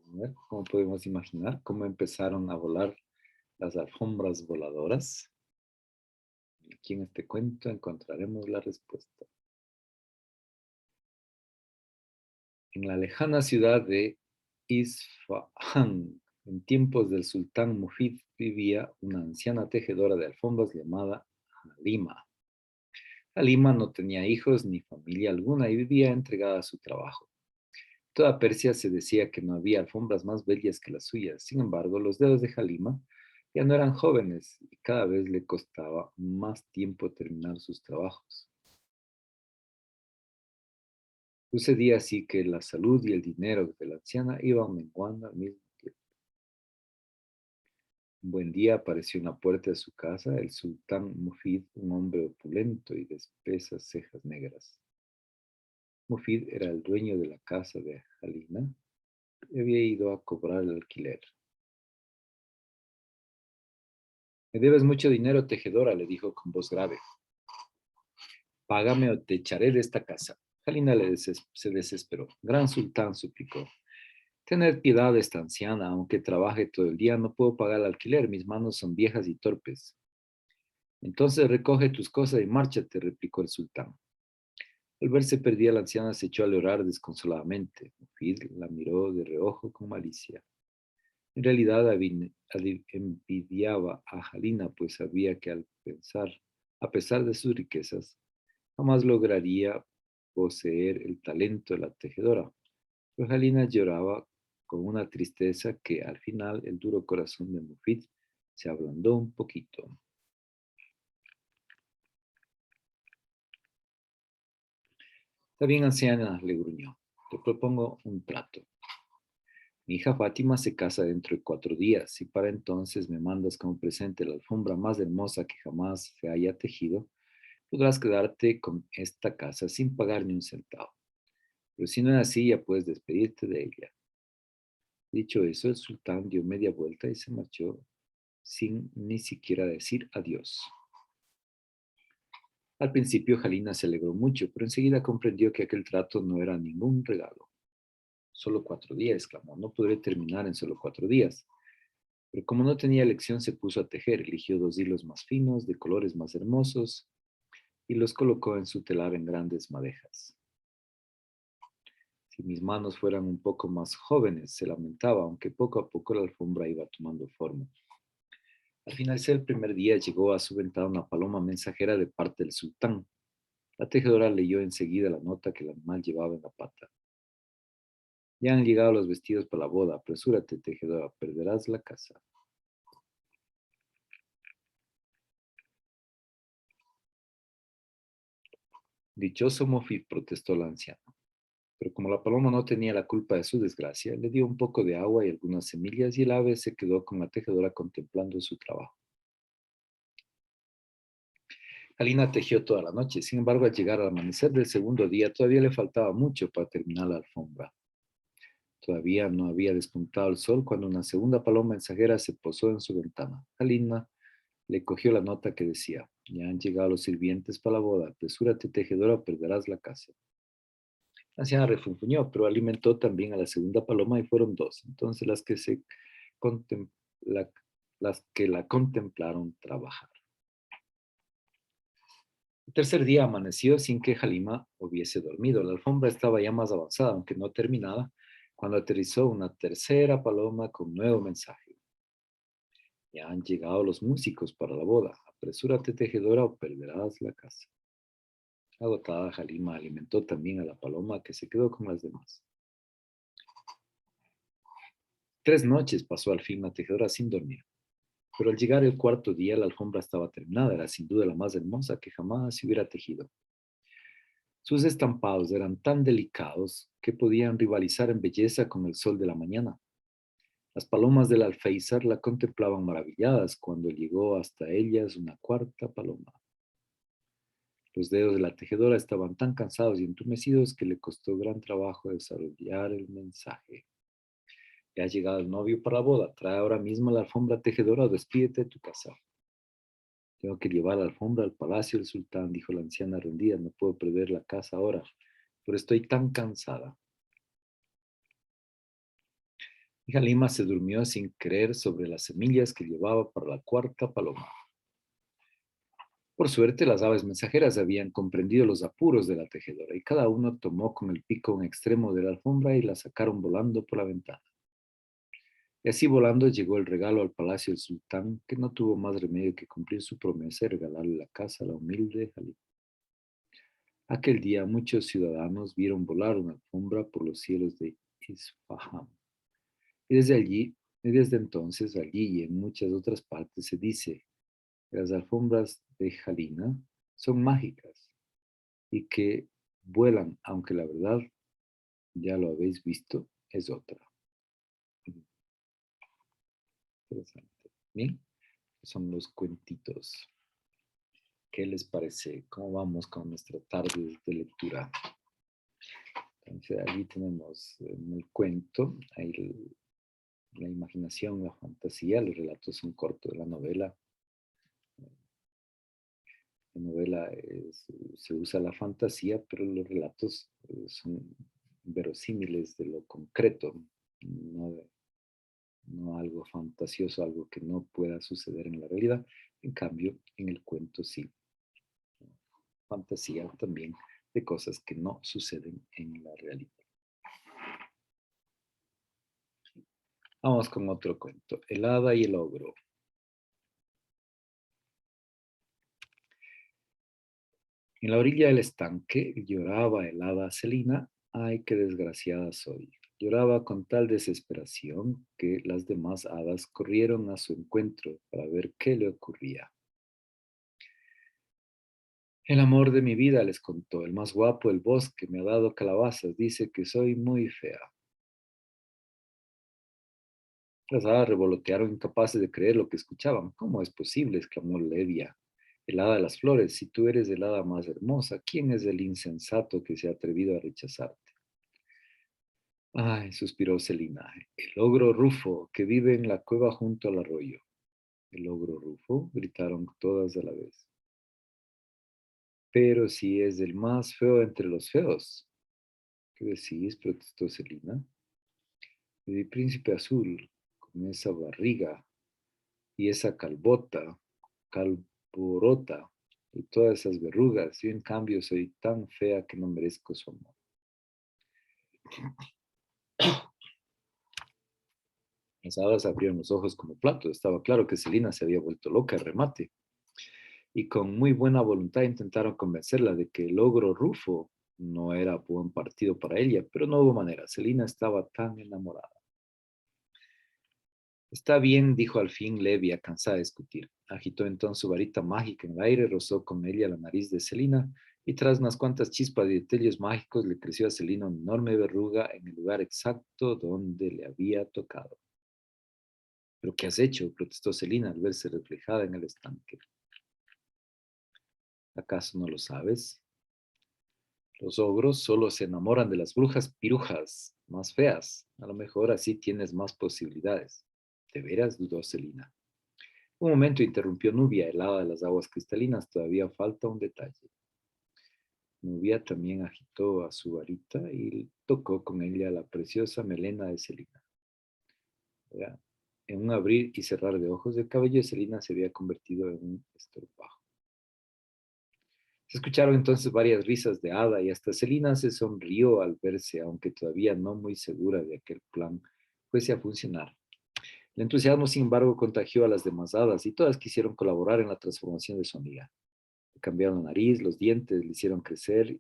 A ver, ¿cómo podemos imaginar cómo empezaron a volar las alfombras voladoras? Aquí en este cuento encontraremos la respuesta. En la lejana ciudad de Isfahan, en tiempos del sultán Mufid, vivía una anciana tejedora de alfombras llamada Halima. Halima no tenía hijos ni familia alguna y vivía entregada a su trabajo. Toda Persia se decía que no había alfombras más bellas que las suyas. Sin embargo, los dedos de Halima ya no eran jóvenes y cada vez le costaba más tiempo terminar sus trabajos. Sucedía así que la salud y el dinero de la anciana iban menguando al mismo tiempo. Un buen día apareció en la puerta de su casa el sultán Mufid, un hombre opulento y de espesas cejas negras. Mufid era el dueño de la casa de Halima y había ido a cobrar el alquiler. Me debes mucho dinero, tejedora, le dijo con voz grave. Págame o te echaré de esta casa. Halima se desesperó. Gran sultán, suplicó. Tened piedad de esta anciana, aunque trabaje todo el día, no puedo pagar el alquiler, mis manos son viejas y torpes. Entonces recoge tus cosas y márchate, replicó el sultán. Al verse perdida, la anciana se echó a llorar desconsoladamente. Mufid la miró de reojo con malicia. En realidad envidiaba a Halina, pues sabía que a pesar de sus riquezas, jamás lograría poseer el talento de la tejedora. Pero Halina lloraba con una tristeza que al final el duro corazón de Mufid se ablandó un poquito. Está bien, anciana, le gruñó. Te propongo un trato. Mi hija Fátima se casa dentro de 4 días y para entonces me mandas como presente la alfombra más hermosa que jamás se haya tejido, podrás quedarte con esta casa sin pagar ni un centavo. Pero si no es así, ya puedes despedirte de ella. Dicho eso, el sultán dio media vuelta y se marchó sin ni siquiera decir adiós. Al principio Halina se alegró mucho, pero enseguida comprendió que aquel trato no era ningún regalo. Solo 4 días, exclamó, no podré terminar en solo 4 días. Pero como no tenía elección, se puso a tejer, eligió 2 hilos más finos, de colores más hermosos, y los colocó en su telar en grandes madejas. Si mis manos fueran un poco más jóvenes, se lamentaba, aunque poco a poco la alfombra iba tomando forma. Al finalizar el primer día llegó a su ventana una paloma mensajera de parte del sultán. La tejedora leyó enseguida la nota que el animal llevaba en la pata. Ya han llegado los vestidos para la boda. Apresúrate, tejedora, perderás la casa. Dichoso Mofid, protestó la anciana. Pero como la paloma no tenía la culpa de su desgracia, le dio un poco de agua y algunas semillas y el ave se quedó con la tejedora contemplando su trabajo. Alina tejió toda la noche, sin embargo, al llegar al amanecer del segundo día todavía le faltaba mucho para terminar la alfombra. Todavía no había despuntado el sol cuando una segunda paloma mensajera se posó en su ventana. Alina le cogió la nota que decía: ya han llegado los sirvientes para la boda, apresúrate, tejedora, o perderás la casa. La anciana refunfuñó, pero alimentó también a la segunda paloma y fueron 2. Entonces contem- la, las que la contemplaron trabajar. El tercer día amaneció sin que Halima hubiese dormido. La alfombra estaba ya más avanzada, aunque no terminada, cuando aterrizó una tercera paloma con nuevo mensaje. Ya han llegado los músicos para la boda. Apresúrate, tejedora, o perderás la casa. Agotada, Halima alimentó también a la paloma, que se quedó con las demás. 3 noches pasó al fin la tejedora sin dormir. Pero al llegar el cuarto día, la alfombra estaba terminada. Era sin duda la más hermosa que jamás se hubiera tejido. Sus estampados eran tan delicados que podían rivalizar en belleza con el sol de la mañana. Las palomas del alféizar la contemplaban maravilladas cuando llegó hasta ellas una cuarta paloma. Los dedos de la tejedora estaban tan cansados y entumecidos que le costó gran trabajo desarrollar el mensaje. Ya ha llegado el novio para la boda. Trae ahora mismo la alfombra, tejedora, o despídete de tu casa. Tengo que llevar la alfombra al palacio del sultán, dijo la anciana rendida. No puedo perder la casa ahora, pero estoy tan cansada. Hija Lima se durmió sin creer sobre las semillas que llevaba para la cuarta paloma. Por suerte, las aves mensajeras habían comprendido los apuros de la tejedora y cada uno tomó con el pico un extremo de la alfombra y la sacaron volando por la ventana. Y así volando llegó el regalo al palacio del sultán, que no tuvo más remedio que cumplir su promesa y regalarle la casa a la humilde Jalí. Aquel día muchos ciudadanos vieron volar una alfombra por los cielos de Isfahan. Y desde entonces, allí y en muchas otras partes se dice que las alfombras de Jalina son mágicas y que vuelan, aunque la verdad, ya lo habéis visto, es otra. Interesante. Bien, son los cuentitos. ¿Qué les parece? ¿Cómo vamos con nuestra tarde de lectura? Entonces, allí tenemos en el cuento, ahí la imaginación, la fantasía, los relatos son cortos de la novela. En novela se usa la fantasía, pero los relatos son verosímiles de lo concreto, no, no algo fantasioso, algo que no pueda suceder en la realidad. En cambio, en el cuento sí. Fantasía también de cosas que no suceden en la realidad. Vamos con otro cuento. El hada y el ogro. En la orilla del estanque lloraba el hada Celina. Ay, qué desgraciada soy. Lloraba con tal desesperación que las demás hadas corrieron a su encuentro para ver qué le ocurría. El amor de mi vida, les contó, el más guapo del bosque, me ha dado calabazas, dice que soy muy fea. Las hadas revolotearon incapaces de creer lo que escuchaban. ¿Cómo es posible?, exclamó Levia, el hada de las flores. Si tú eres el hada más hermosa, ¿quién es el insensato que se ha atrevido a rechazarte? Ay, suspiró Celina, el ogro Rufo, que vive en la cueva junto al arroyo. ¿El ogro Rufo?, gritaron todas a la vez. Pero si es el más feo entre los feos. ¿Qué decís?, protestó Celina. El príncipe azul, con esa barriga y esa calborota y todas esas verrugas. Yo en cambio soy tan fea que no merezco su amor. Las hadas abrieron los ojos como platos. Estaba claro que Celina se había vuelto loca de remate. Y con muy buena voluntad intentaron convencerla de que el ogro Rufo no era buen partido para ella, pero no hubo manera. Celina estaba tan enamorada. Está bien, dijo al fin Levia, cansada de discutir. Agitó entonces su varita mágica en el aire, rozó con ella la nariz de Celina y tras unas cuantas chispas de destellos mágicos le creció a Celina una enorme verruga en el lugar exacto donde le había tocado. ¿Pero qué has hecho?, protestó Celina al verse reflejada en el estanque. ¿Acaso no lo sabes? Los ogros solo se enamoran de las brujas pirujas, más feas. A lo mejor así tienes más posibilidades. ¿De veras?, dudó Celina. Un momento, interrumpió Nubia, helada de las aguas cristalinas. Todavía falta un detalle. Nubia también agitó a su varita y tocó con ella la preciosa melena de Celina. En un abrir y cerrar de ojos, el cabello de Celina se había convertido en un estropajo. Se escucharon entonces varias risas de hada y hasta Celina se sonrió al verse, aunque todavía no muy segura de que el plan fuese a funcionar. El entusiasmo, sin embargo, contagió a las demás hadas y todas quisieron colaborar en la transformación de su amiga. Le cambiaron la nariz, los dientes, le hicieron crecer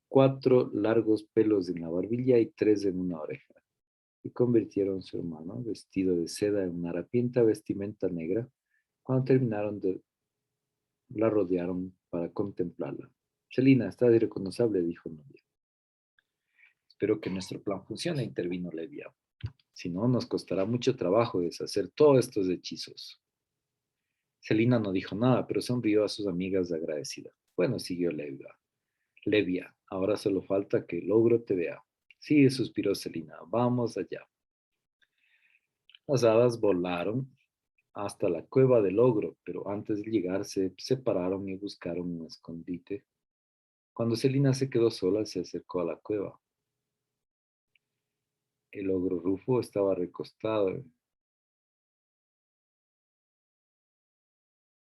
4 largos pelos en la barbilla y 3 en una oreja. Y convirtieron a su hermano, vestido de seda, en una harapienta vestimenta negra. Cuando terminaron, la rodearon para contemplarla. Celina, estás irreconocible, dijo Novia. Espero que nuestro plan funcione, intervino Levia. Si no, nos costará mucho trabajo deshacer todos estos hechizos. Celina no dijo nada, pero sonrió a sus amigas agradecida. Bueno, siguió Levia, ahora solo falta que el ogro te vea. Sí, suspiró Celina, vamos allá. Las hadas volaron hasta la cueva del ogro, pero antes de llegar se separaron y buscaron un escondite. Cuando Celina se quedó sola, se acercó a la cueva. El ogro Rufo estaba recostado.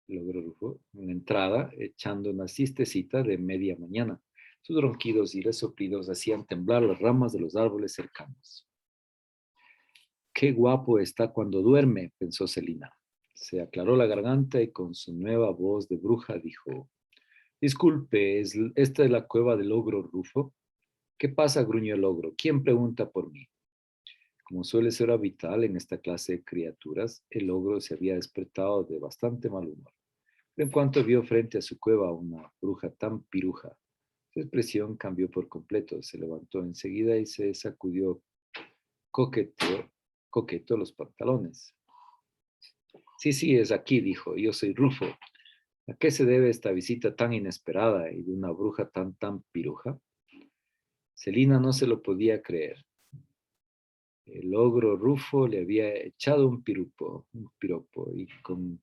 El ogro Rufo en la entrada, echando una siestecita de media mañana. Sus ronquidos y resoplidos hacían temblar las ramas de los árboles cercanos. Qué guapo está cuando duerme, pensó Celina. Se aclaró la garganta y con su nueva voz de bruja dijo: disculpe, ¿esta es la cueva del ogro Rufo? ¿Qué pasa?, gruñó el ogro. ¿Quién pregunta por mí? Como suele ser habitual en esta clase de criaturas, el ogro se había despertado de bastante mal humor. Pero en cuanto vio frente a su cueva una bruja tan piruja, su expresión cambió por completo. Se levantó enseguida y se sacudió coqueto los pantalones. Sí, es aquí, dijo. Yo soy Rufo. ¿A qué se debe esta visita tan inesperada y de una bruja tan piruja? Celina no se lo podía creer. El ogro Rufo le había echado un piropo, y con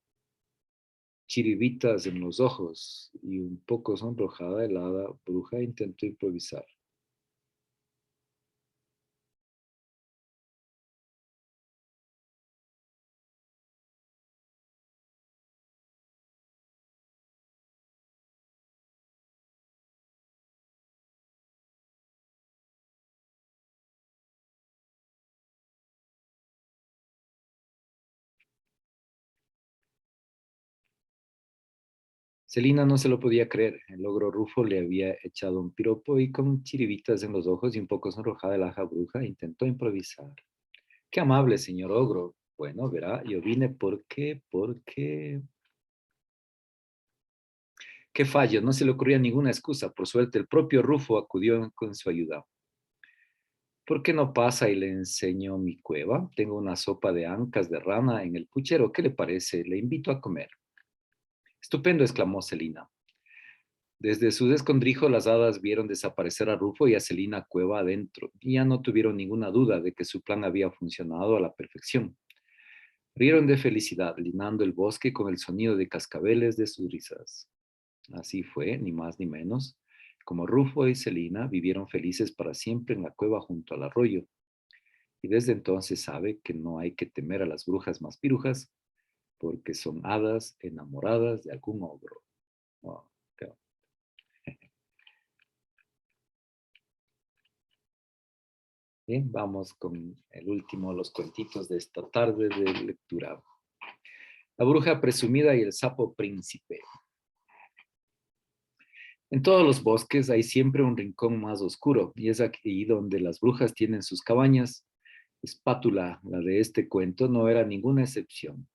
chiribitas en los ojos y un poco sonrojada, la hada bruja intentó improvisar. Celina no se lo podía creer. El ogro Rufo le había echado un piropo y con chiribitas en los ojos y un poco sonrojada, la hada bruja intentó improvisar. Qué amable, señor ogro. Bueno, verá, yo vine porque... Qué fallo, no se le ocurría ninguna excusa. Por suerte, el propio Rufo acudió con su ayuda. ¿Por qué no pasa y le enseño mi cueva? Tengo una sopa de ancas de rana en el puchero. ¿Qué le parece? Le invito a comer. Estupendo, exclamó Celina. Desde su escondrijo, las hadas vieron desaparecer a Rufo y a Celina cueva adentro, y ya no tuvieron ninguna duda de que su plan había funcionado a la perfección. Rieron de felicidad, linando el bosque con el sonido de cascabeles de sus risas. Así fue, ni más ni menos, como Rufo y Celina vivieron felices para siempre en la cueva junto al arroyo. Y desde entonces sabe que no hay que temer a las brujas más pirujas, porque son hadas enamoradas de algún ogro. Wow, qué... Bien, vamos con el último de los cuentitos de esta tarde de lectura. La bruja presumida y el sapo príncipe. En todos los bosques hay siempre un rincón más oscuro, y es aquí donde las brujas tienen sus cabañas. Espátula, la de este cuento, no era ninguna excepción,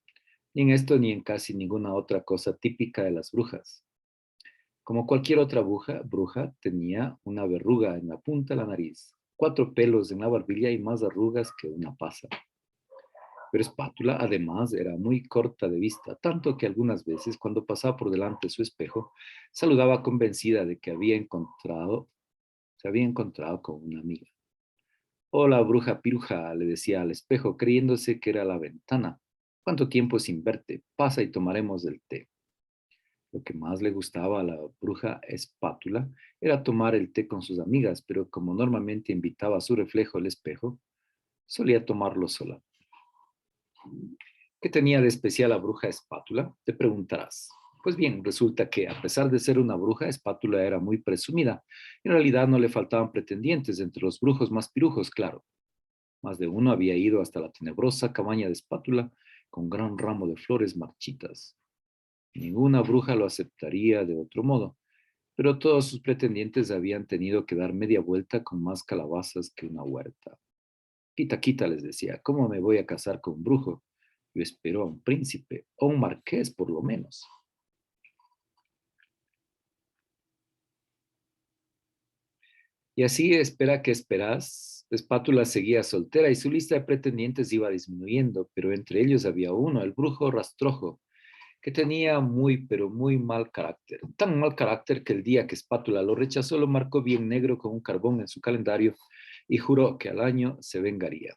ni en esto ni en casi ninguna otra cosa típica de las brujas. Como cualquier otra bruja tenía una verruga en la punta de la nariz, 4 pelos en la barbilla y más arrugas que una pasa. Pero Espátula, además, era muy corta de vista, tanto que algunas veces, cuando pasaba por delante de su espejo, saludaba convencida de que se había encontrado con una amiga. Hola, bruja piruja, le decía al espejo, creyéndose que era la ventana. ¿Cuánto tiempo sin verte? Pasa y tomaremos del té. Lo que más le gustaba a la bruja Espátula era tomar el té con sus amigas, pero como normalmente invitaba a su reflejo el espejo, solía tomarlo sola. ¿Qué tenía de especial la bruja Espátula? Te preguntarás. Pues bien, resulta que a pesar de ser una bruja, Espátula era muy presumida. En realidad no le faltaban pretendientes entre los brujos más pirujos, claro. Más de uno había ido hasta la tenebrosa cabaña de Espátula con un gran ramo de flores marchitas. Ninguna bruja lo aceptaría de otro modo, pero todos sus pretendientes habían tenido que dar media vuelta con más calabazas que una huerta. Quita, les decía, ¿cómo me voy a casar con un brujo? Yo espero a un príncipe, o un marqués por lo menos. Y así, espera que esperas, Espátula seguía soltera y su lista de pretendientes iba disminuyendo, pero entre ellos había uno, el brujo Rastrojo, que tenía muy, pero muy mal carácter. Tan mal carácter que el día que Espátula lo rechazó lo marcó bien negro con un carbón en su calendario y juró que al año se vengaría.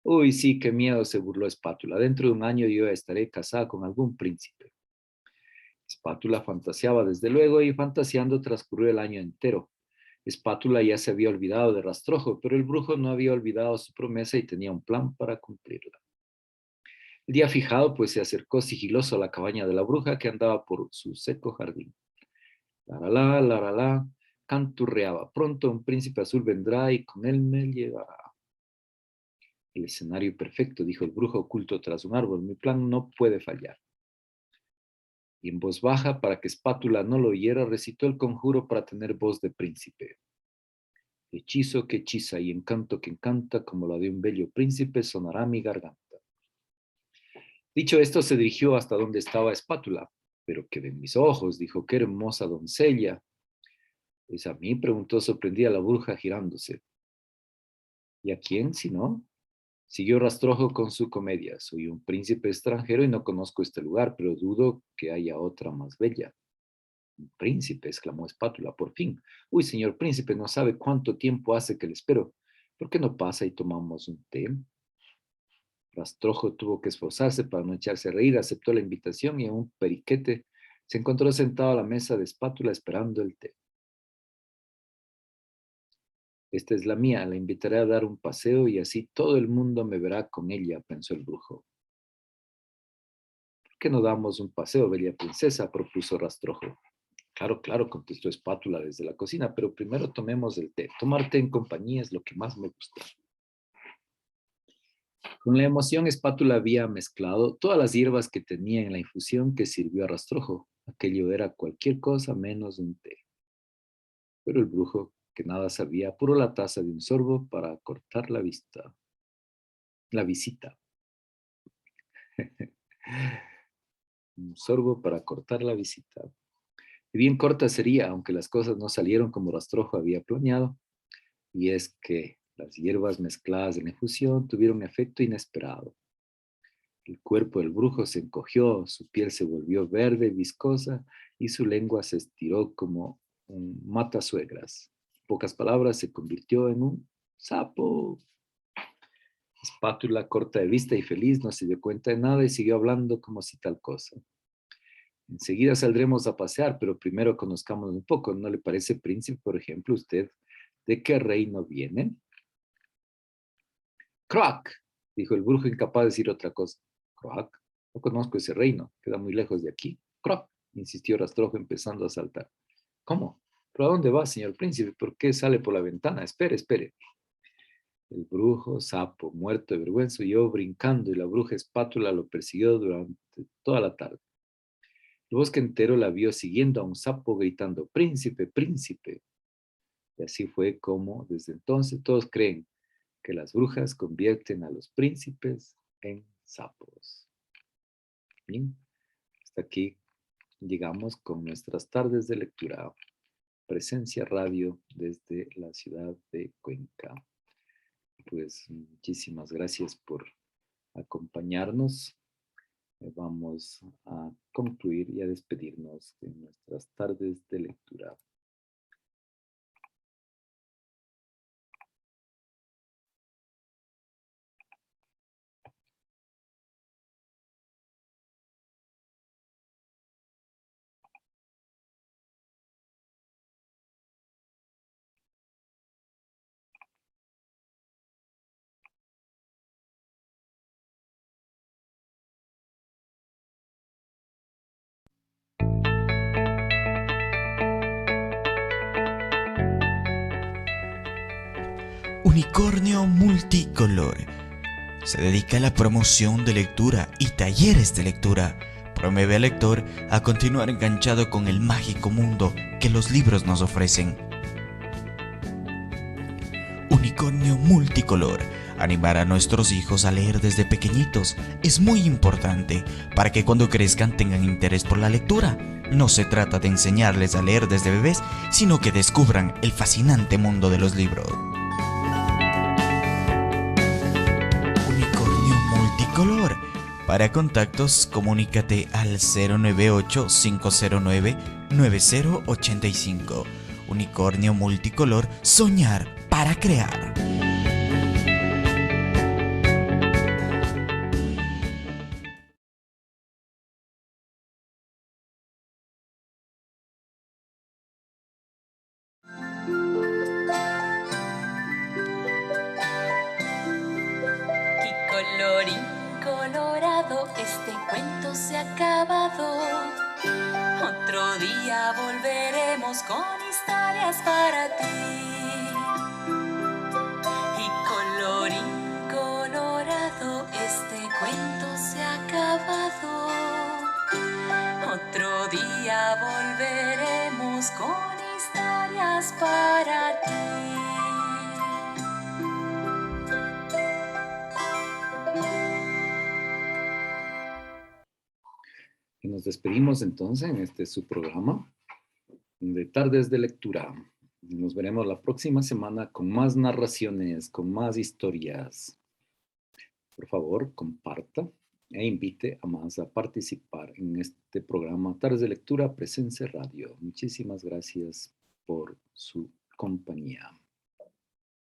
Uy, sí, qué miedo, se burló Espátula. Dentro de un año yo estaré casada con algún príncipe. Espátula fantaseaba desde luego y fantaseando transcurrió el año entero. Espátula ya se había olvidado de Rastrojo, pero el brujo no había olvidado su promesa y tenía un plan para cumplirla. El día fijado, pues se acercó sigiloso a la cabaña de la bruja que andaba por su seco jardín. Laralá, laralá, canturreaba. Pronto un príncipe azul vendrá y con él me llevará. El escenario perfecto, dijo el brujo oculto tras un árbol. Mi plan no puede fallar. Y en voz baja, para que Espátula no lo oyera, recitó el conjuro para tener voz de príncipe. Hechizo que hechiza y encanto que encanta, como la de un bello príncipe, sonará mi garganta. Dicho esto, se dirigió hasta donde estaba Espátula. Pero que ven mis ojos, dijo, qué hermosa doncella. ¿Es a mí? Preguntó sorprendida la bruja girándose. ¿Y a quién, si no? Siguió Rastrojo con su comedia. Soy un príncipe extranjero y no conozco este lugar, pero dudo que haya otra más bella. Un príncipe, exclamó Espátula, por fin. Uy, señor príncipe, no sabe cuánto tiempo hace que le espero. ¿Por qué no pasa y tomamos un té? Rastrojo tuvo que esforzarse para no echarse a reír, aceptó la invitación y en un periquete se encontró sentado a la mesa de Espátula esperando el té. Esta es la mía, la invitaré a dar un paseo y así todo el mundo me verá con ella, pensó el brujo. ¿Por qué no damos un paseo, bella princesa?, propuso Rastrojo. Claro, claro, contestó Espátula desde la cocina, pero primero tomemos el té. Tomar té en compañía es lo que más me gusta. Con la emoción, Espátula había mezclado todas las hierbas que tenía en la infusión que sirvió a Rastrojo. Aquello era cualquier cosa menos un té. Pero el brujo, que nada sabía, apuró la taza de un sorbo para cortar la visita. Un sorbo para cortar la visita. Y bien corta sería, aunque las cosas no salieron como Rastrojo había planeado, y es que las hierbas mezcladas en la infusión tuvieron efecto inesperado. El cuerpo del brujo se encogió, su piel se volvió verde y viscosa y su lengua se estiró como un matasuegras. En pocas palabras, se convirtió en un sapo. Espátula, corta de vista y feliz, no se dio cuenta de nada y siguió hablando como si tal cosa. Enseguida saldremos a pasear, pero primero conozcamos un poco. ¿No le parece, príncipe, por ejemplo, usted de qué reino viene? ¡Croak! Dijo el brujo, incapaz de decir otra cosa. ¡Croak! No conozco ese reino, queda muy lejos de aquí. ¡Croak! Insistió Rastrojo empezando a saltar. ¿Cómo? ¿Pero a dónde va, señor príncipe? ¿Por qué sale por la ventana? Espere, espere. El brujo, sapo, muerto de vergüenza, huyó brincando y la bruja Espátula lo persiguió durante toda la tarde. El bosque entero la vio siguiendo a un sapo gritando, príncipe, príncipe. Y así fue como, desde entonces, todos creen que las brujas convierten a los príncipes en sapos. Bien, hasta aquí llegamos con nuestras tardes de lectura. Presencia Radio desde la ciudad de Cuenca. Pues muchísimas gracias por acompañarnos. Vamos a concluir y a despedirnos de nuestras tardes de lectura. Unicornio Multicolor se dedica a la promoción de lectura y talleres de lectura. Promueve al lector a continuar enganchado con el mágico mundo que los libros nos ofrecen. Unicornio Multicolor. Animar a nuestros hijos a leer desde pequeñitos es muy importante para que cuando crezcan tengan interés por la lectura. No se trata de enseñarles a leer desde bebés, sino que descubran el fascinante mundo de los libros. Multicolor. Para contactos, comunícate al 098-509-9085. Unicornio Multicolor, soñar para crear. día volveremos con historias para ti. Y colorín colorado, este cuento se ha acabado. Otro día volveremos con historias para ti. Y nos despedimos entonces en este su programa de Tardes de Lectura. Nos veremos la próxima semana con más narraciones, con más historias. Por favor, comparta e invite a más a participar en este programa Tardes de Lectura Presencia Radio. Muchísimas gracias por su compañía.